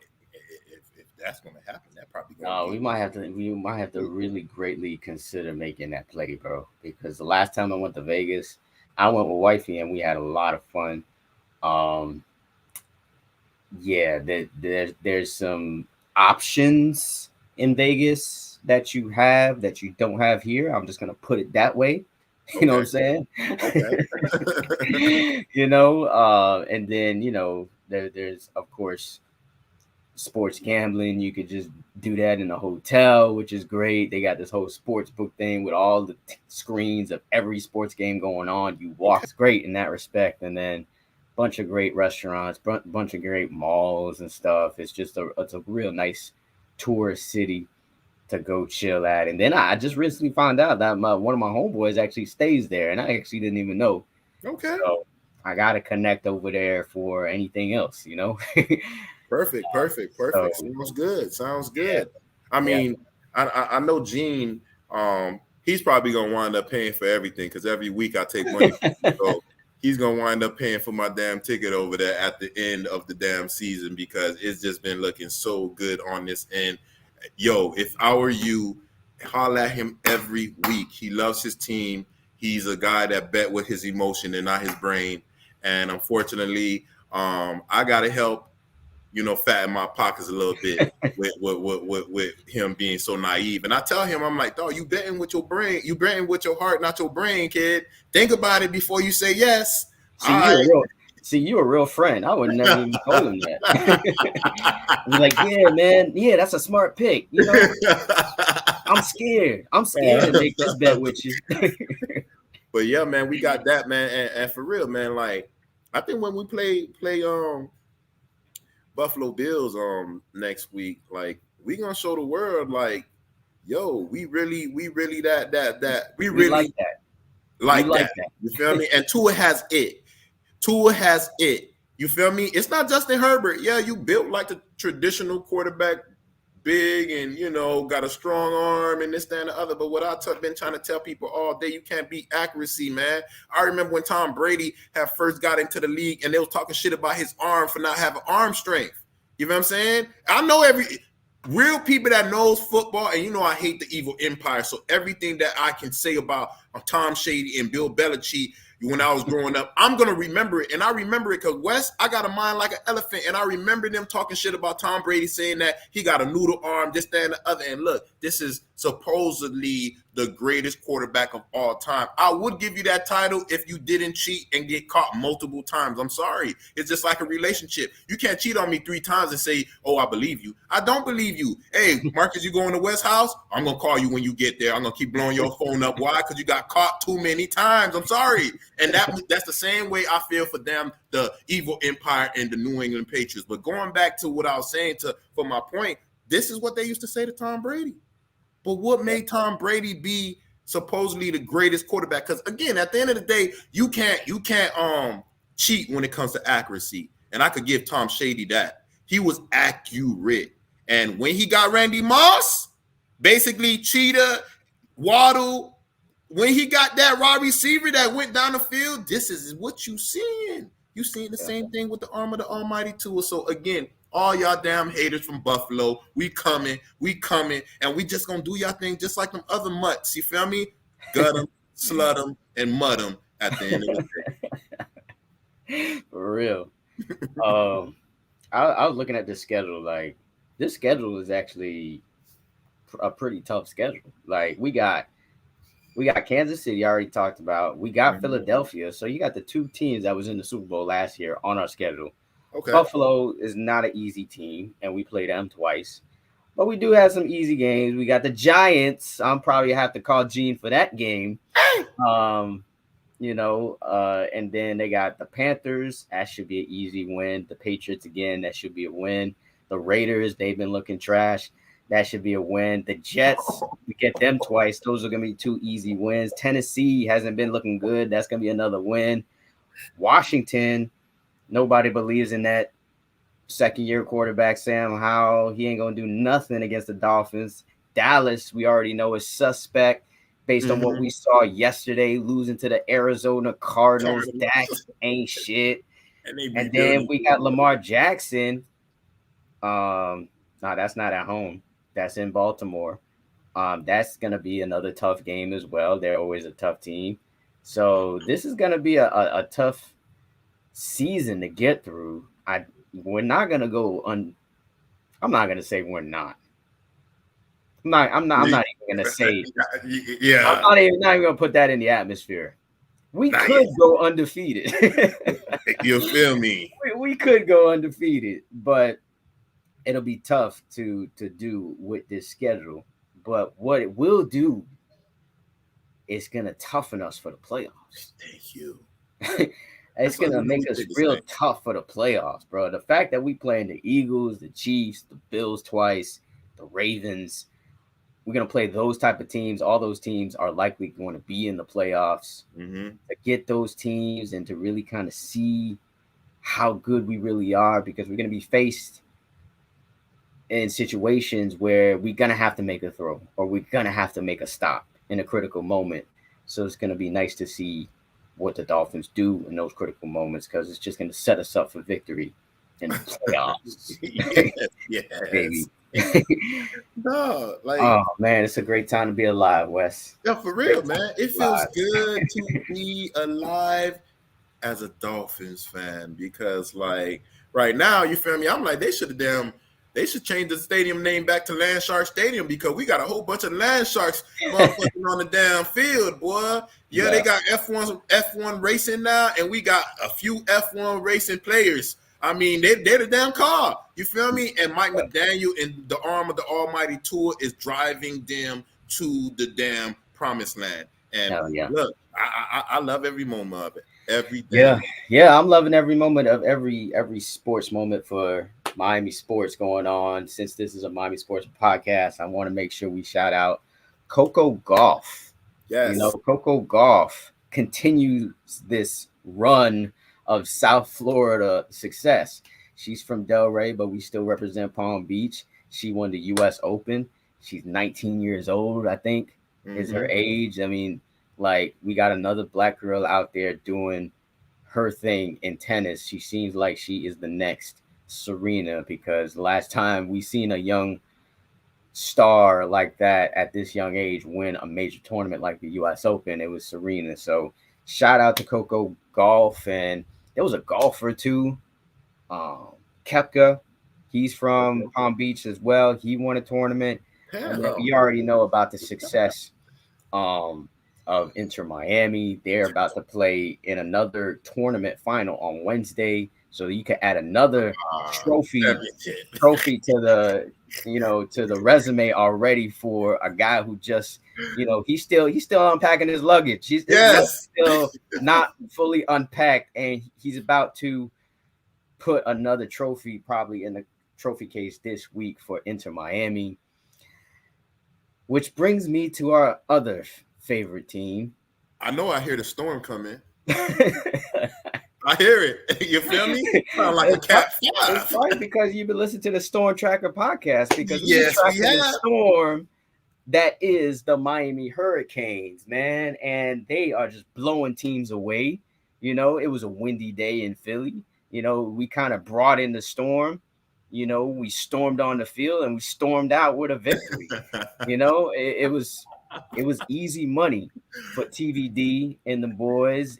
that's gonna happen, that probably gonna we might have to really greatly consider making that play, bro. Because the last time I went to Vegas, I went with wifey and we had a lot of fun. There's some options in Vegas that you have that you don't have here. I'm just gonna put it that way. You know what I'm saying? Okay. And then there's of course sports gambling. You could just do that in a hotel, which is great. They got this whole sports book thing with all the screens of every sports game going on. You walk, it's great in that respect. And then bunch of great restaurants, bunch of great malls and stuff. It's a real nice tourist city to go chill at. And then I just recently found out that one of my homeboys actually stays there, and I actually didn't even know. Okay. So I gotta connect over there for anything else, Perfect. Sounds good. Yeah. I mean, I know Gene he's probably gonna wind up paying for everything because every week I take money from him. So he's gonna wind up paying for my damn ticket over there at the end of the damn season because it's just been looking so good on this end. Yo, if I were you, holler at him every week. He loves his team. He's a guy that bet with his emotion and not his brain. And unfortunately, I gotta help, fatten my pockets a little bit with him being so naive. And I tell him, I'm like, dog, you betting with your brain. You betting with your heart, not your brain, kid. Think about it before you say yes. You a real friend. I would never even told him that. He's like, yeah, man. Yeah, that's a smart pick. I'm scared. To make this bet with you. But yeah, man, we got that, man. And for real, man, like, I think when we play Buffalo Bills next week, like, we gonna show the world, like, yo, we really like that. Like that. You feel me? And Tua has it. You feel me? It's not Justin Herbert. Yeah, you built like the traditional quarterback, big and, got a strong arm and this, that, and the other. But what I've been trying to tell people all day, you can't beat accuracy, man. I remember when Tom Brady had first got into the league and they was talking shit about his arm for not having arm strength. You know what I'm saying? I know real people that knows football, and I hate the evil empire. So everything that I can say about Tom Shady and Bill Belichick when I was growing up, I'm going to remember it. And I remember it because, Wes, I got a mind like an elephant. And I remember them talking shit about Tom Brady saying that he got a noodle arm, this, that, and the other. And look, this is supposedly the greatest quarterback of all time. I would give you that title if you didn't cheat and get caught multiple times. I'm sorry. It's just like a relationship. You can't cheat on me 3 times and say, oh, I believe you. I don't believe you. Hey, Marcus, you going to West House? I'm going to call you when you get there. I'm going to keep blowing your phone up. Why? Because you got caught too many times. I'm sorry. And that's the same way I feel for them, the evil empire and the New England Patriots. But going back to what I was saying for my point, this is what they used to say to Tom Brady. But what made Tom Brady be supposedly the greatest quarterback? Because again, at the end of the day, you can't cheat when it comes to accuracy. And I could give Tom Shady that. He was accurate. And when he got Randy Moss, basically Cheetah, Waddle, when he got that wide receiver that went down the field, this is what you seeing. You seeing the same thing with the arm of the almighty Tua. So again, all y'all damn haters from Buffalo, we coming, and we just gonna do y'all thing just like them other mutts. You feel me? Gut them, slut them, and mud them at the end of the day. For real. I was looking at this schedule. Like, this schedule is actually a pretty tough schedule. Like, we got Kansas City, I already talked about. We got Philadelphia. So you got the 2 teams that was in the Super Bowl last year on our schedule. Okay. Buffalo is not an easy team, and we played them twice. But we do have some easy games. We got the Giants. I'm probably have to call Gene for that game. And then they got the Panthers. That should be an easy win. The Patriots, again, that should be a win. The Raiders, they've been looking trash. That should be a win. The Jets, we get them twice. Those are going to be 2 easy wins. Tennessee hasn't been looking good. That's going to be another win. Washington, nobody believes in that second-year quarterback, Sam Howell. He ain't going to do nothing against the Dolphins. Dallas, we already know, is suspect based on what we saw yesterday, losing to the Arizona Cardinals. Dak ain't shit. And then we got Lamar Jackson. No, that's not at home. That's in Baltimore. That's going to be another tough game as well. They're always a tough team. So this is going to be a tough season to get through. We're not going to go I'm not going to say we're not. I'm not even going to say. Yeah. I'm not even going to put that in the atmosphere. We could go undefeated. You feel me? We could go undefeated, but it'll be tough to do with this schedule. But what it will do is going to toughen us for the playoffs. Thank you. It's going to make us real tough for the playoffs, bro. The fact that we playing the Eagles, the Chiefs, the Bills twice, the Ravens, we're going to play those type of teams. All those teams are likely going to be in the playoffs. To get those teams and to really kind of see how good we really are, because we're going to be faced in situations where we're going to have to make a throw or we're going to have to make a stop. in a critical moment. So it's going to be nice to see what the Dolphins do in those critical moments, because it's just going to set us up for victory in the playoffs. Yes. Baby. No, like, oh man, it's a great time to be alive, Wes. yeah, for real, man. It feels good to be alive as a Dolphins fan, because like right now, you feel me? I'm like, they should change the stadium name back to Land Shark Stadium, because we got a whole bunch of land sharks motherfucking on the damn field, boy. Yeah, they got F1 racing now, and we got a few F1 racing players. I mean, they're the damn car. You feel me? And Mike McDaniel and the arm of the almighty tour is driving them to the damn promised land. And look, I love every moment of it. Every day. Yeah, I'm loving every moment of every sports moment for Miami sports going on. Since this is a Miami Sports Podcast, I want to make sure we shout out Coco Gauff. Yes. You know, Coco Gauff continues this run of South Florida success. She's from Delray, but we still represent Palm Beach. She won the U.S. Open. She's 19 years old, I think, is her age. I mean, like, we got another black girl out there doing her thing in tennis. She seems like she is the next Serena, because last time we seen a young star like that at this young age win a major tournament like the U.S. Open, it was Serena. So shout out to Coco Gauff. And there was a golfer too, Koepka. He's from Palm Beach as well. He won a tournament. And you already know about the success of Inter Miami. They're about to play in another tournament final on Wednesday, so you can add another trophy to the to the resume already for a guy who just he's still unpacking his luggage. He's still not fully unpacked, and he's about to put another trophy probably in the trophy case this week for Inter Miami. Which brings me to our other favorite team. I know I hear the storm coming. I hear it. You feel me? Sound like a cat. It's funny because you've been listening to the Storm Tracker podcast, because we have the storm that is the Miami Hurricanes, man. And they are just blowing teams away. It was a windy day in Philly. We kind of brought in the storm. We stormed on the field and we stormed out with a victory. It was easy money for TVD and the boys.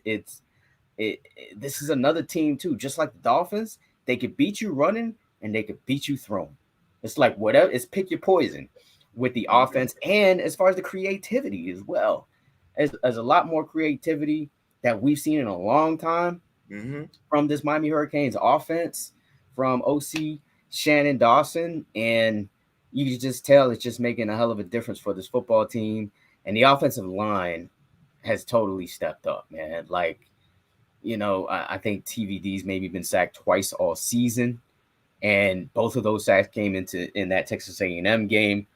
This is another team too, just like the Dolphins. They could beat you running and they could beat you throwing. It's like whatever. It's pick your poison with the offense, and as far as the creativity as well. As a lot more creativity that we've seen in a long time from this Miami Hurricanes offense, from OC Shannon Dawson, and you can just tell it's just making a hell of a difference for this football team. And the offensive line has totally stepped up, man. Like, I think TVD's maybe been sacked twice all season, and both of those sacks came in that Texas A&M game.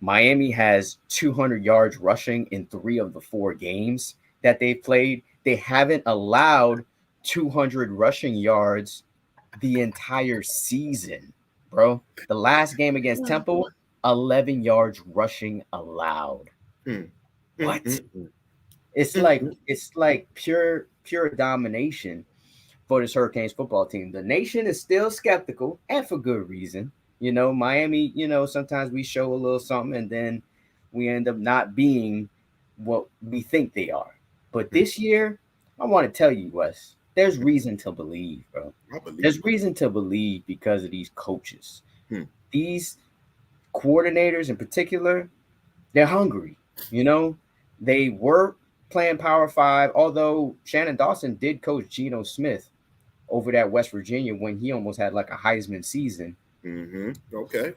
Miami has 200 yards rushing in 3 of the 4 games that they've played. They haven't allowed 200 rushing yards the entire season, bro. The last game against Temple, 11 yards rushing allowed. What? It's like pure domination for this Hurricanes football team. The nation is still skeptical, and for good reason. Miami, sometimes we show a little something and then we end up not being what we think they are. But this year, I want to tell you, Wes, there's reason to believe, bro. There's reason to believe because of these coaches. These coordinators in particular, they're hungry. They were playing Power 5, although Shannon Dawson did coach Geno Smith over at West Virginia when he almost had like a Heisman season. Okay.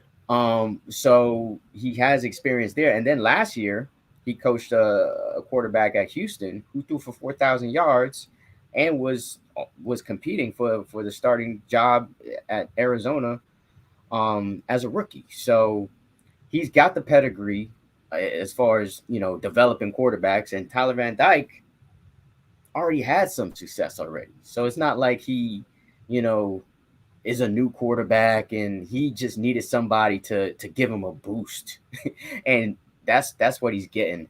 So he has experience there. And then last year, he coached a quarterback at Houston who threw for 4,000 yards and was competing for the starting job at Arizona as a rookie. So he's got the pedigree as far as, developing quarterbacks. And Tyler Van Dyke already had some success already. So it's not like he, is a new quarterback and he just needed somebody to give him a boost. And that's what he's getting.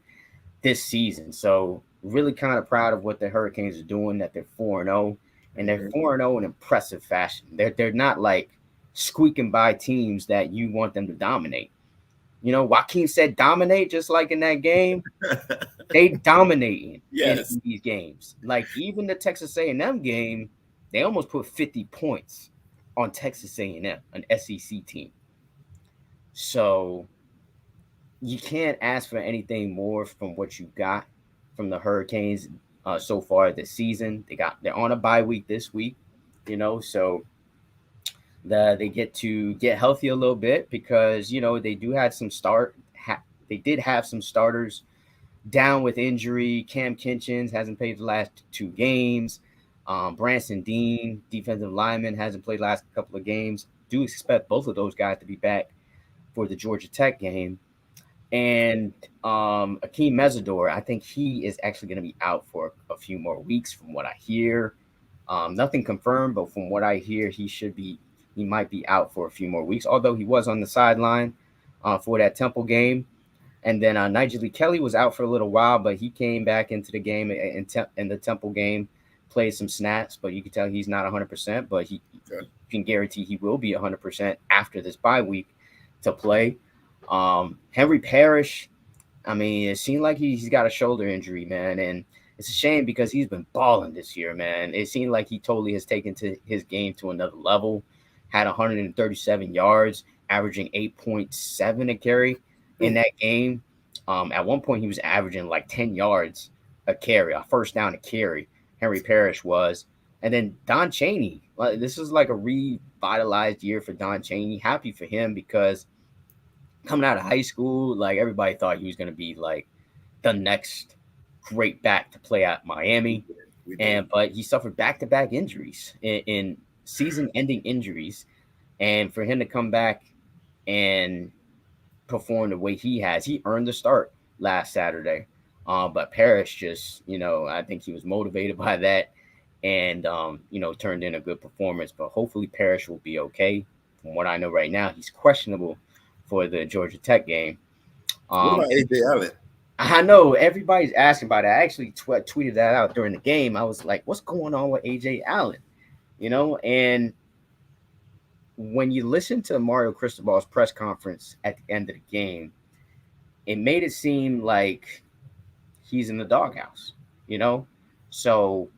this season. So really kind of proud of what the Hurricanes are doing, that they're 4-0, and they're 4-0 in impressive fashion. They're not like squeaking by teams that you want them to dominate. You know, Joaquin said dominate, just like in that game. They dominating in these games. Like even the Texas A&M game, they almost put 50 points on Texas A&M, an SEC team. So you can't ask for anything more from what you got from the Hurricanes so far this season. They're on a bye week this week, you know, so they get to get healthy a little bit because you know they did have some starters down with injury. Cam Kinchins hasn't played the last 2 games. Branson Dean, defensive lineman, hasn't played the last couple of games. Do expect both of those guys to be back for the Georgia Tech game. And Akeem Mesidor, I think he is actually going to be out for a few more weeks from what I hear. Nothing confirmed, but from what I hear, he might be out for a few more weeks, although he was on the sideline for that Temple game. And then Nigel Lee Kelly was out for a little while, but he came back into the game in the Temple game, played some snaps, but you can tell he's not 100%, but he can guarantee he will be 100% after this bye week to play. Henry Parrish, I mean, it seemed like he's got a shoulder injury, man, and it's a shame because he's been balling this year, man. It seemed like he totally has taken to his game to another level. Had 137 yards, averaging 8.7 a carry in that game. At one point, he was averaging like 10 yards a carry, a first down a carry. Henry Parrish was. And then Don Chaney. This is like a revitalized year for Don Chaney. Happy for him because coming out of high school, like everybody thought he was going to be like the next great back to play at Miami. But he suffered back-to-back injuries in season-ending injuries. And for him to come back and perform the way he has, he earned the start last Saturday. But Parrish just, you know, I think he was motivated by that and, you know, turned in a good performance. But hopefully Parrish will be okay. From what I know right now, he's questionable for the Georgia Tech game. What about A.J. Allen? I know everybody's asking about it. I actually tweeted that out during the game. I was like, what's going on with A.J. Allen? You know, and when you listen to Mario Cristobal's press conference at the end of the game, it made it seem like he's in the doghouse, you know? So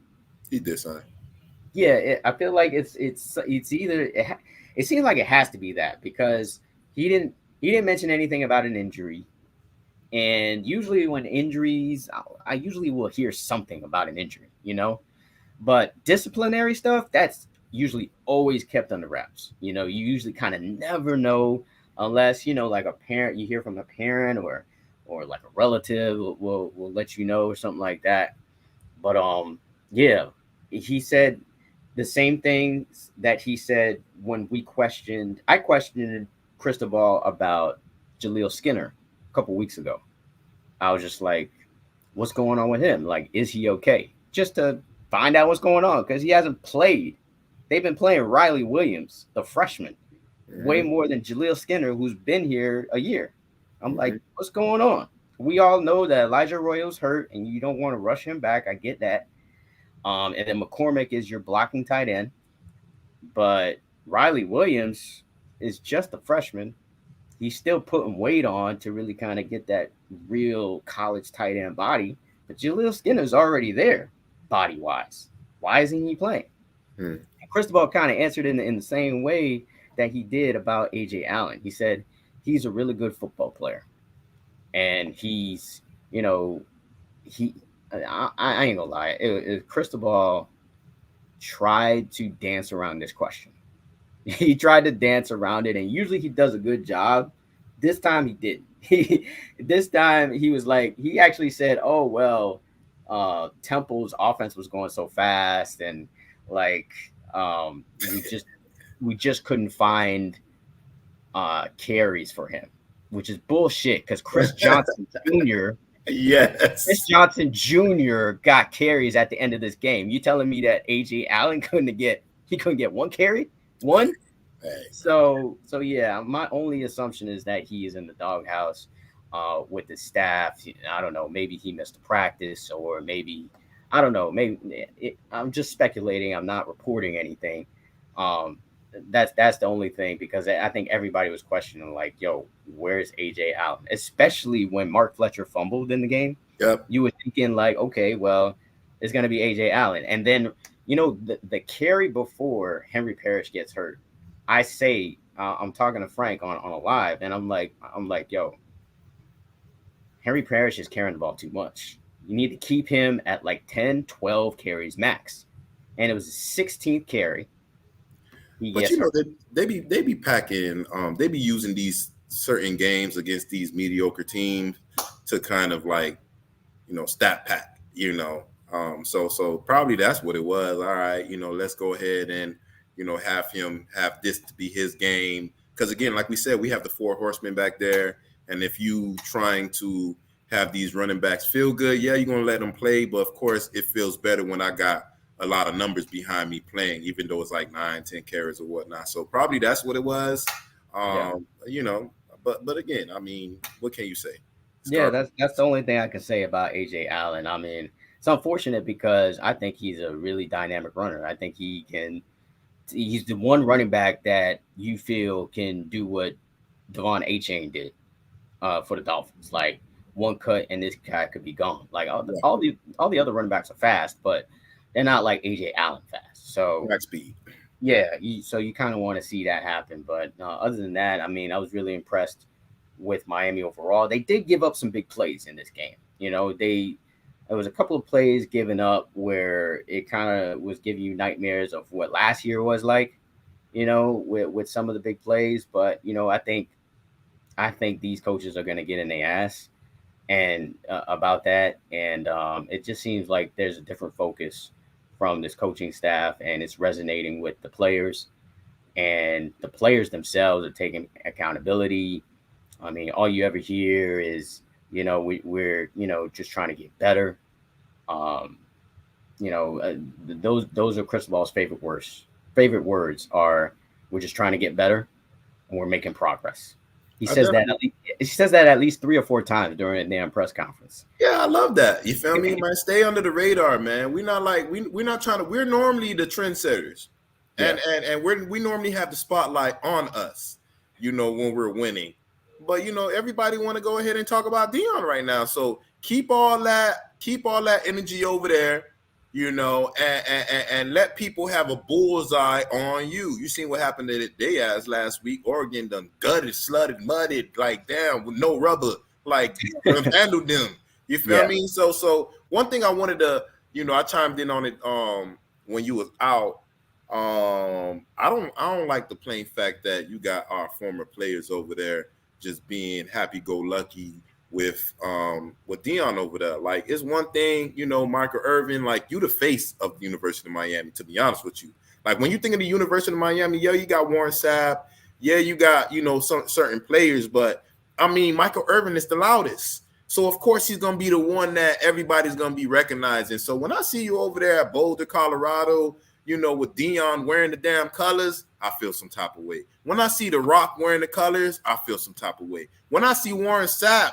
he did something. Yeah, I feel like it's either it seems like it has to be that because he didn't mention anything about an injury. And usually when injuries, I usually will hear something about an injury, you know? But disciplinary stuff, that's usually always kept under wraps. You know, you usually kind of never know unless, you know, like a parent, you hear from a parent or like a relative will let you know or something like that. But yeah, he said the same things that he said when I questioned Cristobal about Jaleel Skinner a couple weeks ago. I was just like, what's going on with him? Like, is he okay? Just to find out what's going on because he hasn't played. They've been playing Riley Williams, the freshman, way more than Jaleel Skinner, who's been here a year. I'm like, what's going on? We all know that Elijah Arroyo's hurt and you don't want to rush him back. I get that. And then McCormick is your blocking tight end. But Riley Williams is just a freshman. He's still putting weight on to really kind of get that real college tight end body. But Jaleel Skinner's already there body-wise. Why isn't he playing? And Cristobal kind of answered in the same way that he did about A.J. Allen. He said he's a really good football player. And he's, you know, I ain't gonna lie. Cristobal tried to dance around this question. He tried to dance around it, and usually he does a good job. This time he didn't. This time he was like, he actually said, "Oh well, Temple's offense was going so fast, and like we just couldn't find carries for him," which is bullshit because Chris Johnson Jr. Yes. Chris Johnson Jr. got carries at the end of this game. You telling me that A.J. Allen couldn't get one carry? One? So yeah, my only assumption is that he is in the doghouse. with the staff. I don't know. Maybe he missed a practice, or maybe I don't know. I'm just speculating. I'm not reporting anything. Um, that's the only thing, because I think everybody was questioning, like, yo, where's AJ Allen? Especially when Mark Fletcher fumbled in the game. Yep. You were thinking like, okay, well, it's gonna be AJ Allen, and then the carry before Henry Parrish gets hurt. I say I'm talking to Frank on a live, and I'm like, yo, Henry Parrish is carrying the ball too much. You need to keep him at like 10, 12 carries max. And it was a 16th carry. But you know, they be packing, they be using these certain games against these mediocre teams to kind of like, stat pack, so probably that's what it was. All right, let's go ahead and, have him have this to be his game. Because again, like we said, we have the 4 horsemen back there. And if you trying to have these running backs feel good, yeah, you're going to let them play. But of course, it feels better when I got a lot of numbers behind me playing, even though it's like 9, 10 carries or whatnot. So probably that's what it was. But again, I mean, what can you say? Yeah, that's the only thing I can say about AJ Allen. I mean, it's unfortunate because I think he's a really dynamic runner. I think he's the one running back that you feel can do what Devon A-Chain did for the Dolphins. Like, one cut and this guy could be gone. Like all the other running backs are fast, but they're not like AJ Allen fast. So Max speed. Yeah, so you kind of want to see that happen. But other than that, I mean, I was really impressed with Miami overall. They did give up some big plays in this game. There was a couple of plays given up where it kind of was giving you nightmares of what last year was like, with some of the big plays. But, I think these coaches are going to get in their ass and about that. And it just seems like there's a different focus from this coaching staff, and it's resonating with the players, and the players themselves are taking accountability. I mean, all you ever hear is, we're just trying to get better. Those are Cristobal's favorite words. Favorite words are, we're just trying to get better, and we're making progress. He says that at least 3 or 4 times during the damn press conference. Yeah, I love that. You feel me, man? Stay under the radar, man. We're not like we're not trying to. We're normally the trendsetters, and we normally have the spotlight on us, when we're winning. But everybody want to go ahead and talk about Dion right now. So keep all that energy over there, and let people have a bullseye on you. You seen what happened to they ass last week? Oregon done gutted, slutted, mudded, like damn, with no rubber, like handled them. You feel me? So one thing I wanted to, I chimed in on it when you was out. I don't like the plain fact that you got our former players over there just being happy-go-lucky with Dion over there. Like, it's one thing, Michael Irvin, like, you the face of the University of Miami, to be honest with you. Like, when you think of the University of Miami, yeah, you got Warren Sapp, yeah, you got, some certain players, but I mean, Michael Irvin is the loudest. So of course he's gonna be the one that everybody's gonna be recognizing. So when I see you over there at Boulder, Colorado, with Dion wearing the damn colors, I feel some type of way. When I see The Rock wearing the colors, I feel some type of way. When I see Warren Sapp,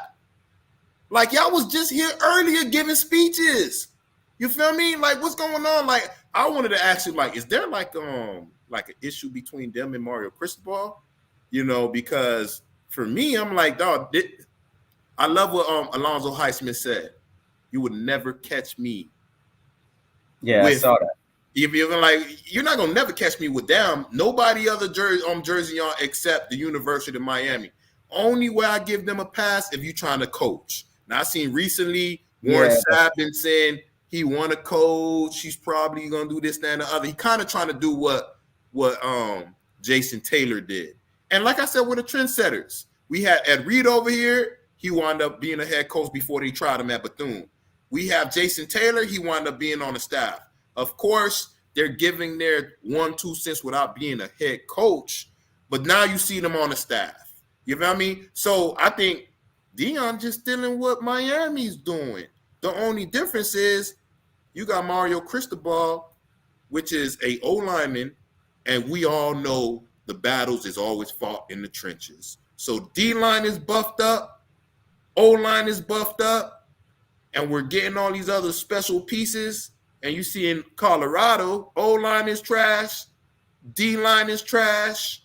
like, y'all was just here earlier giving speeches. You feel me? Like, what's going on? Like, I wanted to ask you, like, is there like an issue between them and Mario Cristobal? Because for me, I'm like, dog, I love what Alonzo Highsmith said. You would never catch me. Yeah, I saw that. If you're like, you're not gonna never catch me with them. Nobody other jersey on except the University of Miami. Only way I give them a pass if you're trying to coach. Now I seen recently Warren Sapp been saying he want to coach. He's probably gonna do this, that, and the other. He kind of trying to do what Jason Taylor did. And like I said, we're the trendsetters. We had Ed Reed over here. He wound up being a head coach before they tried him at Bethune. We have Jason Taylor. He wound up being on the staff. Of course, they're giving their 1-2 cents without being a head coach, but now you see them on the staff. You know what I mean? So I think Dion just dealing what Miami's doing. The only difference is you got Mario Cristobal, which is a O-lineman, and we all know the battles is always fought in the trenches. So D-line is buffed up. O-line is buffed up, and we're getting all these other special pieces. And you see in Colorado, O-line is trash, D-line is trash,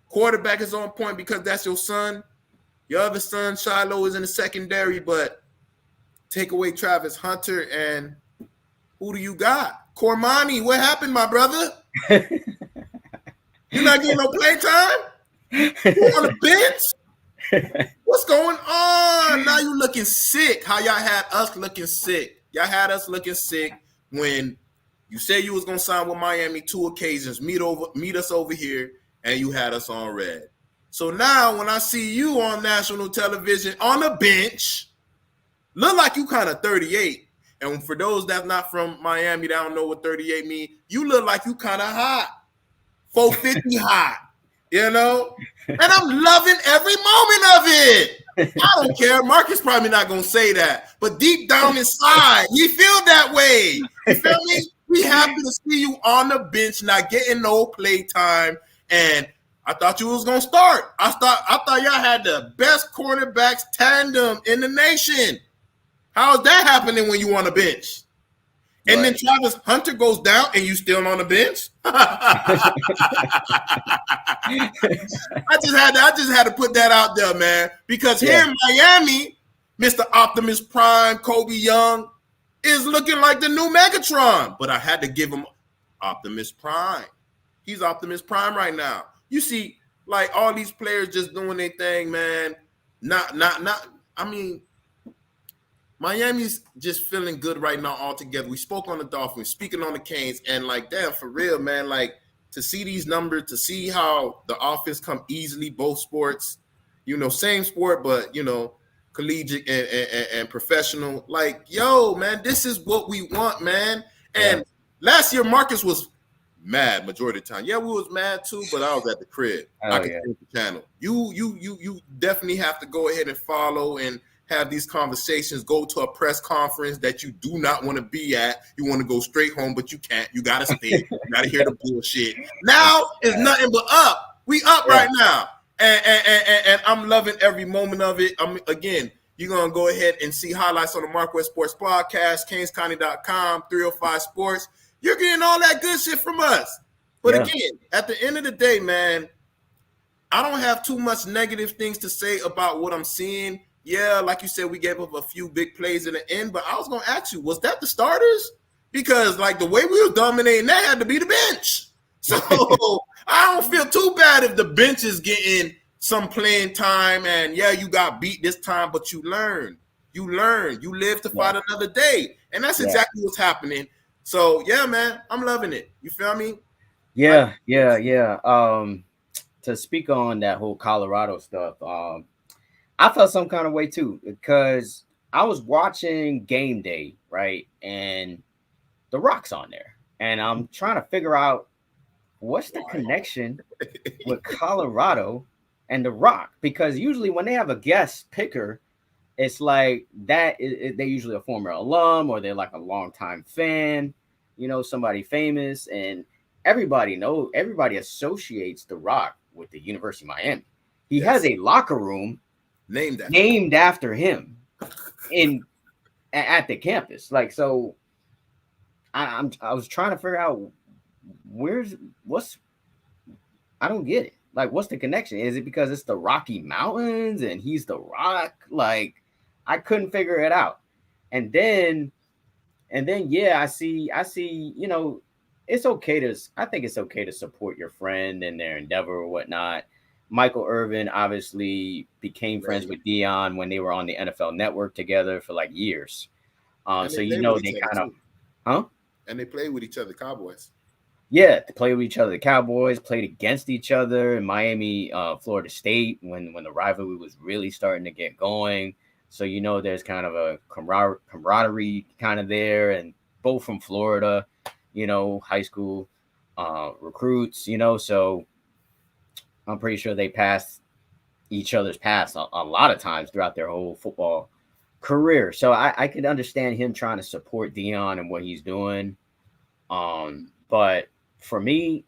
quarterback is on point because that's your son. Your other son, Shiloh, is in the secondary, but take away Travis Hunter, and who do you got? Cormani, what happened, my brother? You're not getting no play time? You on the bench? What's going on? Now you looking sick. How y'all had us looking sick? Y'all had us looking sick when you said you was going to sign with Miami 2 occasions, meet us over here, and you had us on red. So now when I see you on national television on the bench, look like you kind of 38. And for those that's not from Miami, that don't know what 38 means, you look like you kind of hot. 450 hot, you know? And I'm loving every moment of it. I don't care. Marcus probably not going to say that. But deep down inside, we feel that way. You feel me? We happy to see you on the bench, not getting no play time. And I thought you was going to start. I thought y'all had the best cornerbacks tandem in the nation. How is that happening when you on the bench? And right. Then Travis Hunter goes down and you still on the bench? I just had to put that out there, man. Because here in Miami, Mr. Optimus Prime, Kobe Young, is looking like the new Megatron. But I had to give him Optimus Prime. He's Optimus Prime right now. You see, like all these players just doing their thing, man. I mean, Miami's just feeling good right now altogether. We spoke on the Dolphins, speaking on the Canes, and like, damn, for real, man, like to see these numbers, to see how the offense come easily, both sports, you know, same sport, but, you know, collegiate and professional. Like, yo, man, this is what we want, man. And last year, Marcus was mad majority of the time. Yeah, we was mad too, but I was at the crib. I could take the channel. You definitely have to go ahead and follow and have these conversations, go to a press conference that you do not want to be at. You want to go straight home, but you can't. You got to stay. You got to hear the bullshit. Now it's nothing but up. We up right now. And I'm loving every moment of it. Again, you're going to go ahead and see highlights on the MarcWes Sports Podcast, CanesCounty.com, 305 Sports. You're getting all that good shit from us. But again, at the end of the day, man, I don't have too much negative things to say about what I'm seeing. Yeah, like you said, we gave up a few big plays in the end, but I was going to ask you, was that the starters? Because, like, the way we were dominating, that had to be the bench. So I don't feel too bad if the bench is getting some playing time and, yeah, you got beat this time, but you learn. You live to fight another day. And that's exactly what's happening. So, yeah, man, I'm loving it. You feel me? Yeah. To speak on that whole Colorado stuff, I felt some kind of way too, because I was watching Game Day, right? And The Rock's on there. And I'm trying to figure out what's the connection with Colorado and The Rock, because usually when they have a guest picker, it's like that they usually a former alum or they're like a longtime fan, you know, somebody famous, and everybody associates The Rock with the University of Miami. He has a locker room named after him at the campus. Like, so I was trying to figure out I don't get it. Like, what's the connection? Is it because it's the Rocky Mountains and he's The Rock? Like, I couldn't figure it out. And then I see, you know, I think it's okay to support your friend and their endeavor or whatnot. Michael Irvin obviously became friends with Deion when they were on the NFL Network together for like years. So, you know, they kind of, And they played with each other, Cowboys. Yeah, they played with each other. The Cowboys played against each other in Miami, Florida State when the rivalry was really starting to get going. So, you know, there's kind of a camaraderie kind of there, and both from Florida, you know, high school recruits, you know, so I'm pretty sure they passed each other's paths a lot of times throughout their whole football career. So I could understand him trying to support Deion and what he's doing. But for me,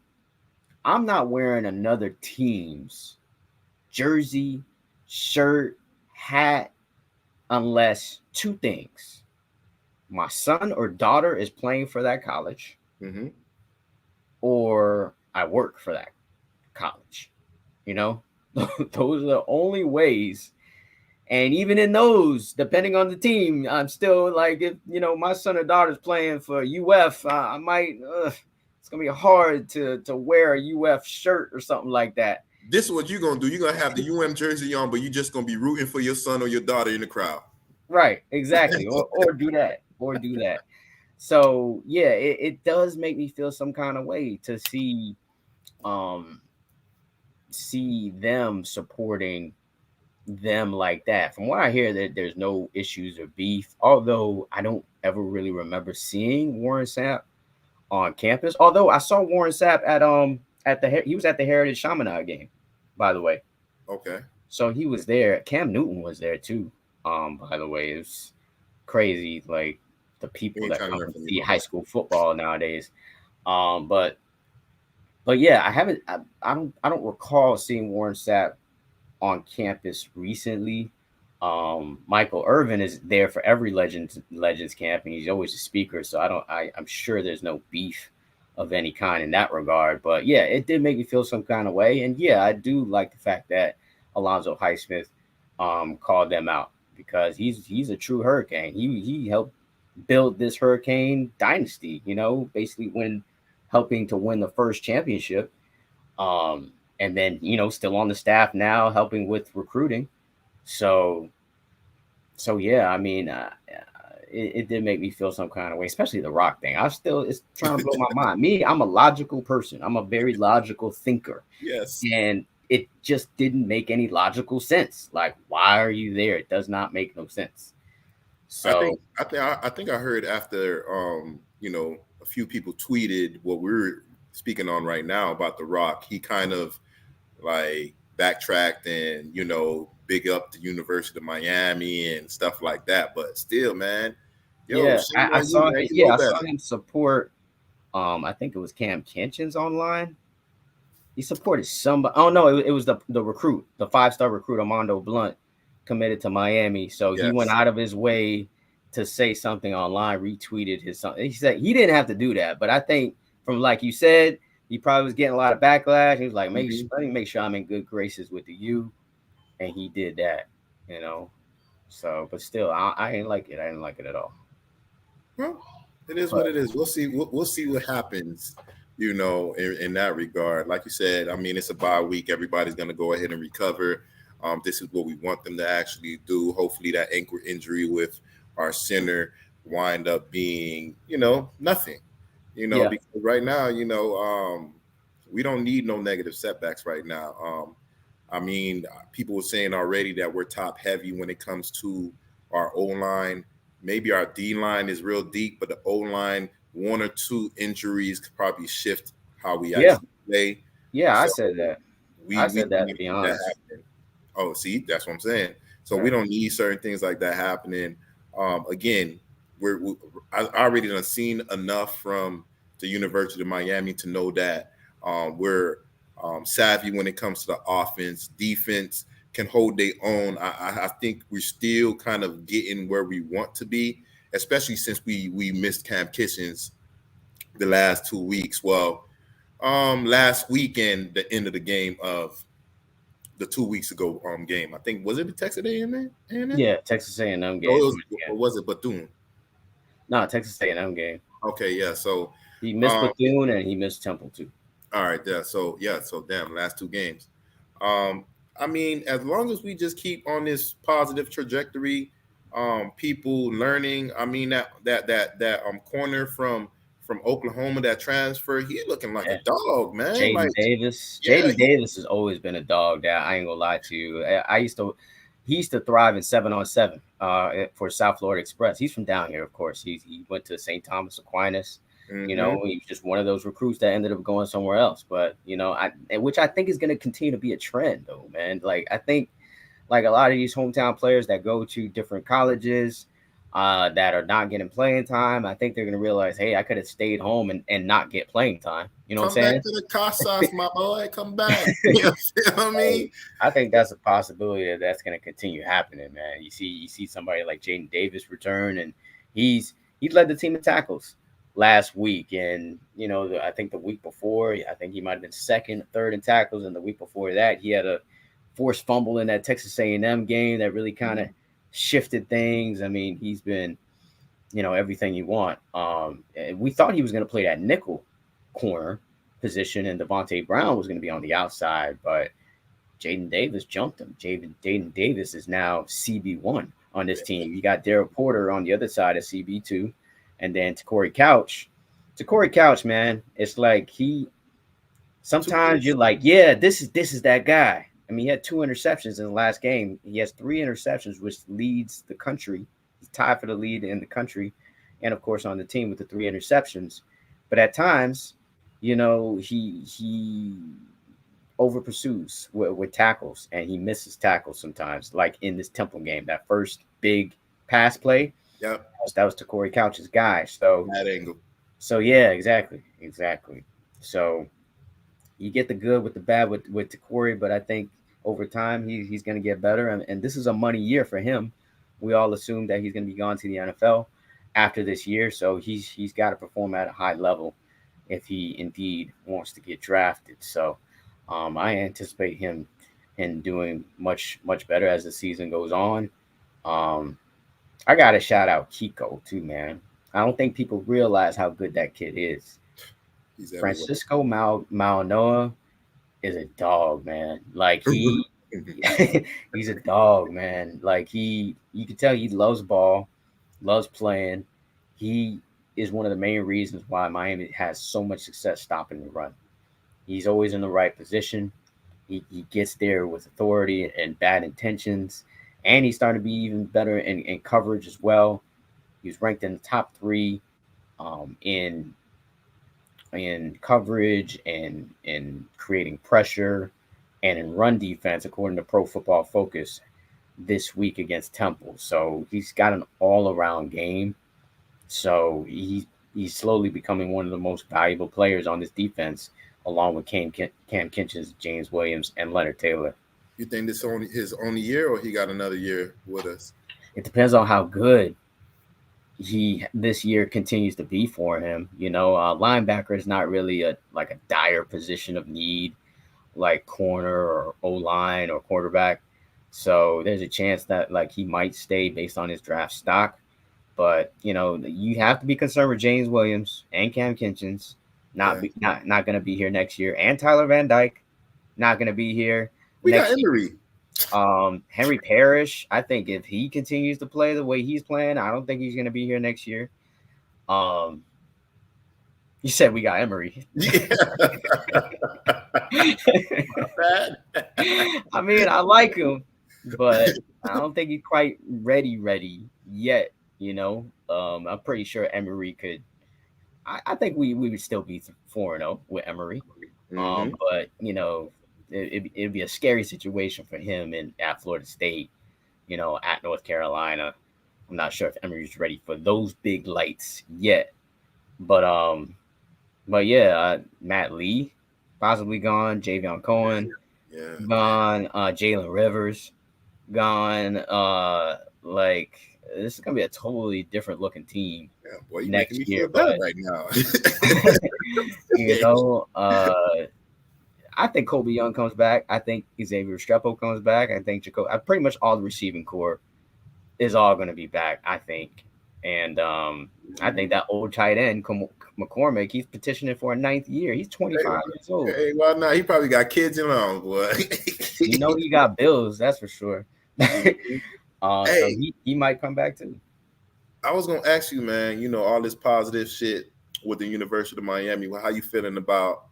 I'm not wearing another team's jersey, shirt, hat, unless two things: my son or daughter is playing for that college, Mm-hmm. or I work for that college. You know, those are the only ways. And even in those, depending on the team, I'm still like, if my son or daughter's playing for UF, I might. It's gonna be hard to wear a UF shirt or something like that. This is what you're gonna do. You're gonna have the jersey on, but you're just gonna be rooting for your son or your daughter in the crowd. Right, exactly, or do that, or do that. So yeah, it does make me feel some kind of way to um, see them supporting them like that. From what I hear, that there's no issues or beef. Although I don't ever really remember seeing Warren Sapp on campus. Although I saw Warren Sapp he was at the Heritage Chaminade game, by the way. Okay. So he was there. Cam Newton was there too. By the way, it's crazy, like the people that come to see high school football nowadays. But yeah, I don't recall seeing Warren Sapp on campus recently. Michael Irvin is there for every Legends camp, and he's always a speaker. So I'm sure there's no beef of any kind in that regard. But yeah, it did make me feel some kind of way. And yeah, I do like the fact that Alonzo Highsmith called them out, because he's a true Hurricane. He helped build this Hurricane dynasty, basically helping to win the first championship. And then, still on the staff now, helping with recruiting. So yeah, I mean, it did make me feel some kind of way, especially the Rock thing. It's trying to blow my mind. I'm a logical person. I'm a very logical thinker. Yes. And it just didn't make any logical sense. Like, why are you there? It does not make no sense. So I think I heard after a few people tweeted what we're speaking on right now about the Rock. He kind of like backtracked and big up the University of Miami and stuff like that. But still, man, I saw him support. I think it was Cam Kitchens online. He supported somebody. Oh no, it was the recruit, the 5-star recruit Armando Blunt, committed to Miami. So he went out of his way to say something online, retweeted his something. He said he didn't have to do that, but I think from like you said, he probably was getting a lot of backlash. He was like, let me make sure I'm in good graces with the U, and he did that, So, but still, I didn't like it. I didn't like it at all. Well, it is what it is. We'll see. We'll see what happens. In that regard, like you said, I mean, it's a bye week. Everybody's going to go ahead and recover. This is what we want them to actually do. Hopefully, that ankle injury with our center wind up being, nothing. Because right now, we don't need no negative setbacks right now. I mean, people were saying already that we're top heavy when it comes to our O-line. Maybe our D-line is real deep, but the O-line, one or two injuries could probably shift how we actually play. Yeah, I said that. I said that, to be honest. Oh, see, that's what I'm saying. So we don't need certain things like that happening. Again, I already done seen enough from the University of Miami to know that we're savvy when it comes to the offense. Defense can hold their own. I think we're still kind of getting where we want to be, especially since we missed Cam Kitchens the last 2 weeks. Well, last weekend, the end of the game of the 2 weeks ago game. I think, was it the Texas A&M? Yeah, Texas A&M game. Or was it Bethune? No, Texas A&M game. Okay, yeah. So he missed Bethune and he missed Temple too. All right, yeah. So damn, last 2 games. I mean, as long as we just keep on this positive trajectory, people learning. I mean, that corner from Oklahoma that transfer, he looking like a dog, man. Jaden Davis. Jaden Davis has always been a dog. That I ain't gonna lie to you. He used to thrive in 7-on-7 for South Florida Express. He's from down here, of course. He went to St. Thomas Aquinas. Mm-hmm. He was just one of those recruits that ended up going somewhere else. But which I think is going to continue to be a trend, though, man. Like I think, like a lot of these hometown players that go to different colleges, that are not getting playing time. I think they're going to realize, hey, I could have stayed home and not get playing time. You know what I'm Come back saying? to the Casas, my boy. Come back. You know what I mean? I think that's a possibility that's going to continue happening, man. You see somebody like Jaden Davis return, and he led the team in tackles last week, and I think the week before, I think he might have been second, third in tackles, and the week before that, he had a forced fumble in that Texas A&M game that really kind of shifted things. I mean, he's been, everything you want. And we thought he was going to play that nickel corner position, and Devontae Brown was going to be on the outside, but Jaden Davis jumped him. Jaden Davis is now CB1 on this team. You got Darrell Porter on the other side of CB2, and then Corey Couch. Couch, man, it's like sometimes you're like, yeah, this is that guy. I mean, he had 2 interceptions in the last game. He has 3 interceptions, which leads the country. He's tied for the lead in the country, and of course on the team with the 3 interceptions. But at times, he over pursues with tackles, and he misses tackles sometimes, like in this Temple game, that first big pass play. Yep. That was to Corey Couch's guy. So that angle. So yeah, exactly. So you get the good with the bad with Corey, but I think over time he's going to get better, and this is a money year for him. We all assume that he's going to be gone to the NFL after this year, so he's got to perform at a high level if he indeed wants to get drafted. So I anticipate him in doing much better as the season goes on. I got to shout out Kiko too, man. I don't think people realize how good that kid is. Francisco Maunoa is a dog, man. Like he's a dog, man. Like you can tell he loves ball, loves playing. He is one of the main reasons why Miami has so much success stopping the run. He's always in the right position. He gets there with authority and bad intentions, and he's starting to be even better in coverage as well. He was ranked in the top 3 in coverage and in creating pressure and in run defense, according to Pro Football Focus this week against Temple. So he's got an all-around game. So he's slowly becoming one of the most valuable players on this defense, along with Cam Kinchens, James Williams, and Leonard Taylor. You think this is his only year, or he got another year with us? It depends on how good this year continues to be for him. Linebacker is not really a dire position of need like corner or O-line or quarterback. So there's a chance that he might stay based on his draft stock. But you have to be concerned with James Williams and Cam Kinchens not going to be here next year, and Tyler Van Dyke not going to be here. We got Emery. Henry Parrish, I think if he continues to play the way he's playing, I don't think he's going to be here next year. You said we got Emery. Yeah. I mean, I like him, but I don't think he's quite ready yet. I'm pretty sure Emery could. I think we would still be 4-0 with Emery. Mm-hmm. But it'd be a scary situation for him at Florida State, at North Carolina. I'm not sure if Emery's ready for those big lights yet. But yeah, Matt Lee possibly gone, Javion Cohen gone, Jalen Rivers gone. This is gonna be a totally different looking team next year. But right now, I think Kobe Young comes back. I think Xavier Restrepo comes back. I think pretty much all the receiving core is all going to be back, I think. And I think that old tight end, McCormick, he's petitioning for a 9th year. He's 25 years old. Hey, well, now he probably got kids in on, boy. He got bills, that's for sure. So he might come back too. I was going to ask you, man, all this positive shit with the University of Miami. How you feeling about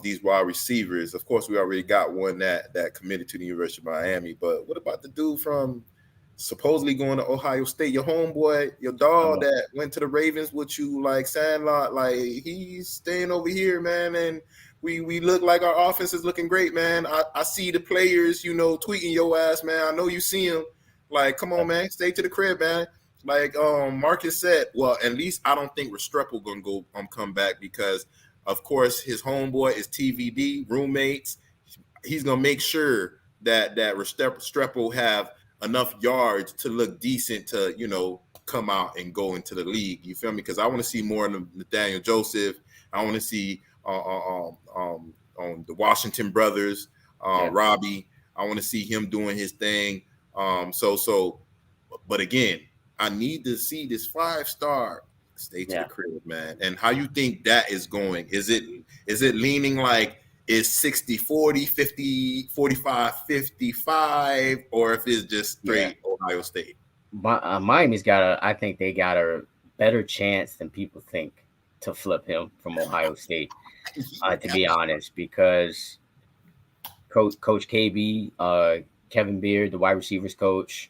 these wide receivers? Of course, we already got one that committed to the University of Miami, but what about the dude from supposedly going to Ohio State, your homeboy, your dog that went to the Ravens with you, Sandlot? He's staying over here, man, and we look like our offense is looking great, man. I see the players, tweeting your ass, man. I know you see him. Come on, man, stay to the crib, man. Like Marcus said, well, at least I don't think Restrepo gonna go come back because of course his homeboy is TVD, roommates. He's gonna make sure that Restrepo have enough yards to look decent to, come out and go into the league. You feel me? Because I want to see more of Nathaniel Joseph. I want to see the Washington brothers, Robbie. I want to see him doing his thing. But again, I need to see this 5-star stay to the crib, man. And how you think that is going? Is it leaning like is 60-40, 50, 45, 55, or if it's just straight Ohio State? Miami's I think they got a better chance than people think to flip him from Ohio State, to be honest, because Coach KB, Kevin Beard, the wide receivers coach,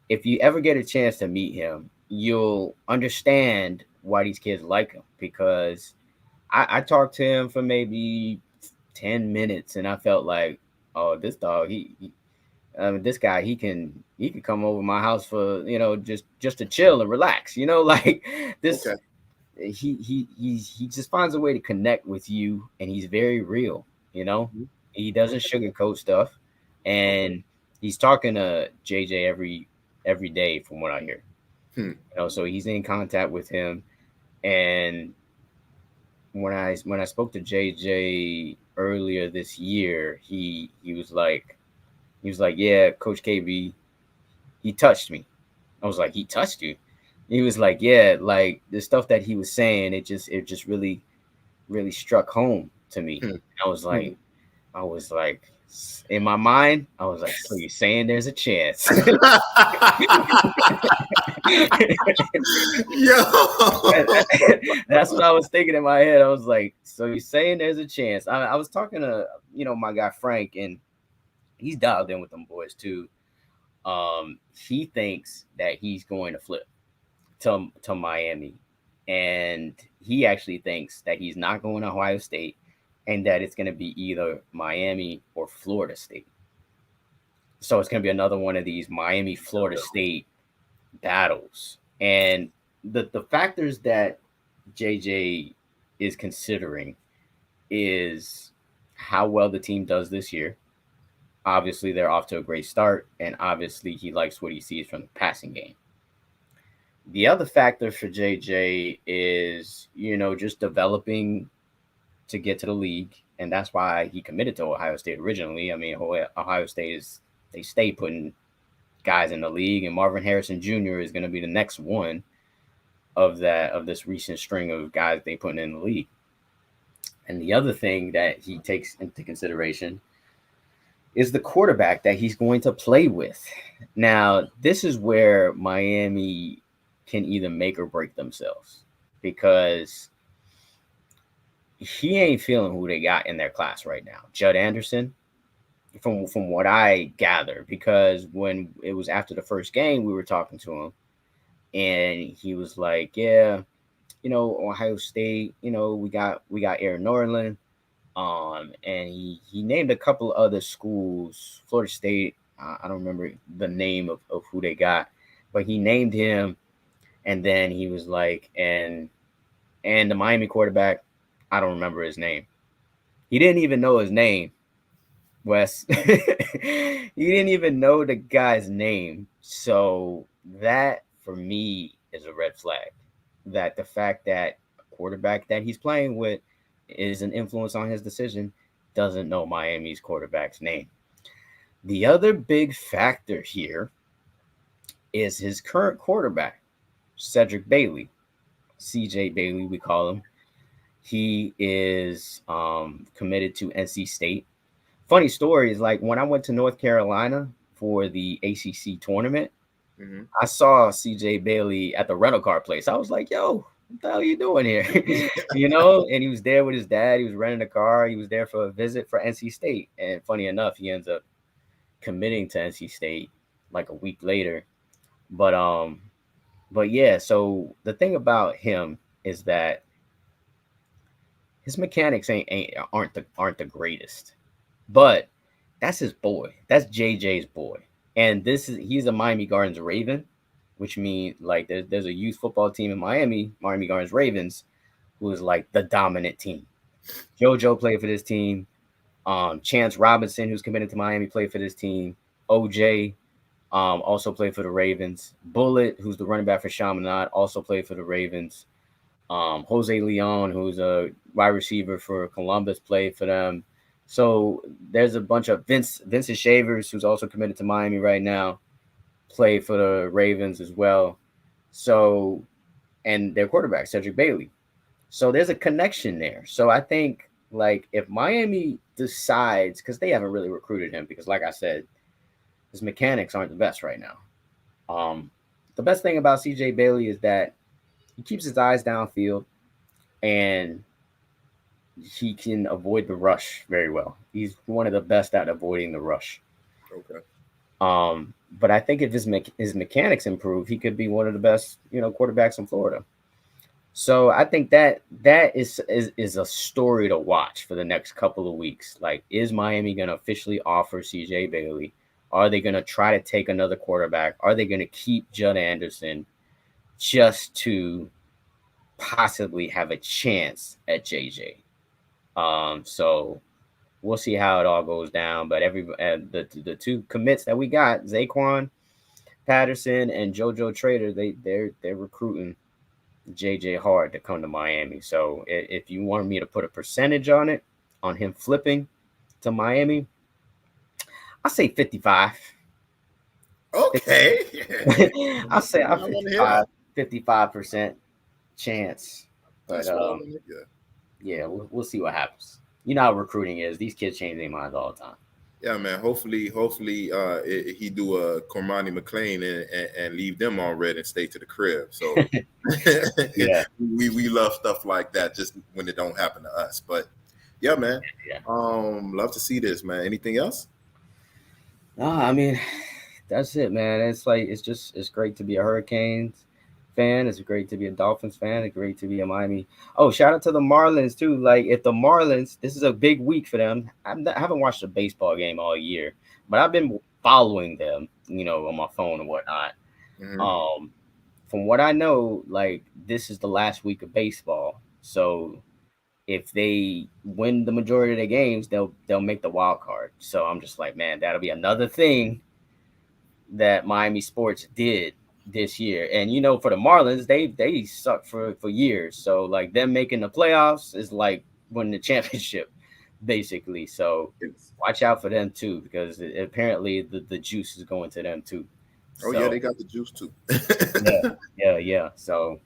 if you ever get a chance to meet him, you'll understand why these kids like him, because I talked to him for maybe 10 minutes and I felt like, oh, this dog, this guy, he can come over my house for, just to chill and relax, like this. Okay. He just finds a way to connect with you, and he's very real, he doesn't sugarcoat stuff, and he's talking to JJ every day from what I hear. So he's in contact with him. And when I spoke to JJ earlier this year, he was like, yeah, Coach KB, he touched me. I was like, he touched you? He was like, yeah, like the stuff that he was saying, it just really, really struck home to me. I was like, in my mind, I was like, so you're saying there's a chance? That's what I was thinking in my head. I was like, so you're saying there's a chance? I was talking to, my guy Frank, and he's dialed in with them boys too. He thinks that he's going to flip to Miami, and he actually thinks that he's not going to Ohio State, and that it's going to be either Miami or Florida State. So it's going to be another one of these Miami, Florida State battles. And the factors that JJ is considering is how well the team does this year. Obviously, they're off to a great start, and obviously he likes what he sees from the passing game. The other factor for JJ is, just developing to get to the league, and that's why he committed to Ohio State originally. I mean, Ohio State they stay putting guys in the league, and Marvin Harrison Jr. is going to be the next one of this recent string of guys they putting in the league. And the other thing that he takes into consideration is the quarterback that he's going to play with. Now, this is where Miami can either make or break themselves, because he ain't feeling who they got in their class right now. Judd Anderson, from what I gather, because when it was after the first game, we were talking to him, and he was like, yeah, Ohio State, we got Aaron Norland, and he named a couple of other schools, Florida State, I don't remember the name of who they got, but he named him, and then he was like, and the Miami quarterback, I don't remember his name. He didn't even know his name, Wes. He didn't even know the guy's name. So that, for me, is a red flag. That the fact that a quarterback that he's playing with is an influence on his decision, doesn't know Miami's quarterback's name. The other big factor here is his current quarterback, Cedric Bailey. CJ Bailey, we call him. He is committed to NC State. Funny story is, like, when I went to North Carolina for the ACC tournament, I saw CJ Bailey at the rental car place. I was like, yo, what the hell are you doing here? And he was there with his dad. He was renting a car. He was there for a visit for NC State. And funny enough, he ends up committing to NC State like a week later. But yeah, so the thing about him is that his mechanics aren't the greatest, but that's his boy. That's JJ's boy, and he's a Miami Gardens Raven, which means like there's a youth football team in Miami Gardens Ravens, who is like the dominant team. JoJo played for this team. Chance Robinson, who's committed to Miami, played for this team. OJ also played for the Ravens. Bullet, who's the running back for Chaminade, also played for the Ravens. Jose Leon, who's a wide receiver for Columbus, played for them. So there's a bunch of Vincent Shavers, who's also committed to Miami right now, played for the Ravens as well. So, and their quarterback, Cedric Bailey. So there's a connection there. So I think like if Miami decides, because they haven't really recruited him, because like I said, his mechanics aren't the best right now. The best thing about CJ Bailey is that he keeps his eyes downfield and he can avoid the rush very well. He's one of the best at avoiding the rush. Okay. But I think if his mechanics improve, he could be one of the best, quarterbacks in Florida. So I think that is a story to watch for the next couple of weeks. Like, is Miami going to officially offer CJ Bailey? Are they going to try to take another quarterback? Are they going to keep Judd Anderson just to possibly have a chance at JJ? So we'll see how it all goes down. But the two commits that we got, Zaquan Patterson and JoJo Trader, they're recruiting JJ hard to come to Miami. So if you want me to put a percentage on it, on him flipping to Miami, I'll say 55. Okay. I'll say 55% chance. But yeah, we'll see what happens. You know how recruiting is. These kids change their minds all the time. Yeah, man. Hopefully, he do a Cormani McClain and leave them on red and stay to the crib. So yeah, we love stuff like that just when it don't happen to us. But yeah, man. Yeah. Love to see this, man. Anything else? No, I mean, that's it, man. It's great to be a Hurricanes fan. It's great to be a Dolphins fan. It's great to be a Miami. Oh, shout out to the Marlins too. Like, if the Marlins, this is a big week for them. I haven't watched a baseball game all year, but I've been following them, on my phone and whatnot. Mm-hmm. From what I know, like, this is the last week of baseball. So if they win the majority of their games, they'll make the wild card. So I'm just like, man, that'll be another thing that Miami sports did this year. And for the Marlins, they sucked for years. So like them making the playoffs is like winning the championship, basically. So watch out for them too, because apparently the juice is going to them too. Oh, yeah, they got the juice too. Yeah. So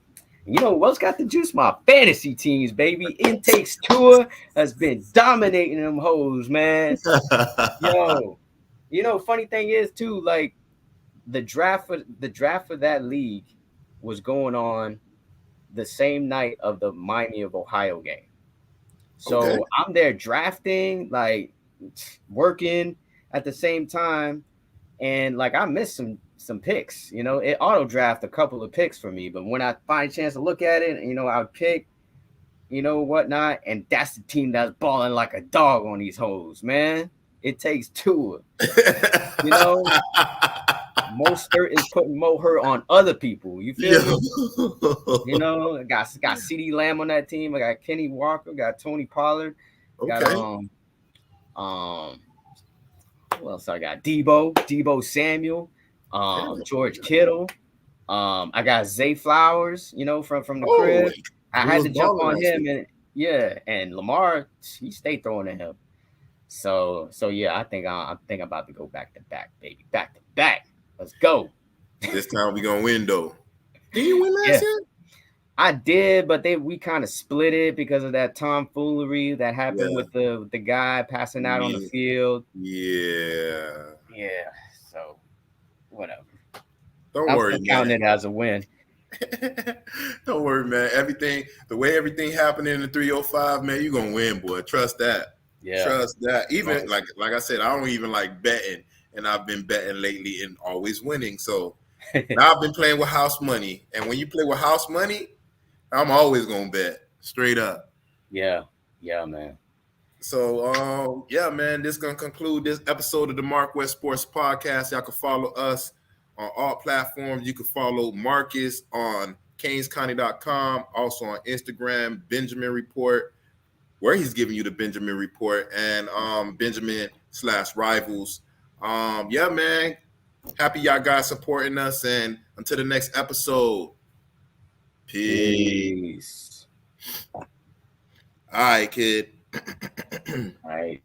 what's got the juice? My fantasy teams, baby. Intakes Tour has been dominating them hoes, man. Funny thing is too, like, the draft for that league was going on the same night of the Miami of Ohio game. So okay. I'm there drafting, like working at the same time, and like I missed some picks. It auto draft a couple of picks for me, but when I find a chance to look at it, I would pick, whatnot, and that's the team that's balling like a dog on these hoes, man. It takes two. Mostert is putting more hurt on other people. You feel me? I got CeeDee Lamb on that team. I got Kenny Walker. Got Tony Pollard. Okay. Got who else I got? Debo Samuel. George Kittle. I got Zay Flowers. From the crib. I had to jump on him, and Lamar, he stayed throwing at him. So yeah, I think I'm about to go back to back, baby, back to back. Let's go. This time we gonna win though. Did you win last year? I did, but we kind of split it because of that tomfoolery that happened with the guy passing out on the field. Yeah. So whatever. Don't worry, man. Counting it as a win. Don't worry, man. The way everything happened in the 305, man, you're gonna win, boy. Trust that. Yeah. Trust that. Even like I said, I don't even like betting. And I've been betting lately and always winning. So now I've been playing with house money. And when you play with house money, I'm always going to bet straight up. Yeah, man. So, yeah, man, this is going to conclude this episode of the MarcWes Sports Podcast. Y'all can follow us on all platforms. You can follow Marcus on canescounty.com, also on Instagram, Benjamin Report, where he's giving you the Benjamin Report, and Benjamin/Rivals. Yeah, man. Happy y'all guys supporting us, and until the next episode. Peace. Peace. All right, kid. All right.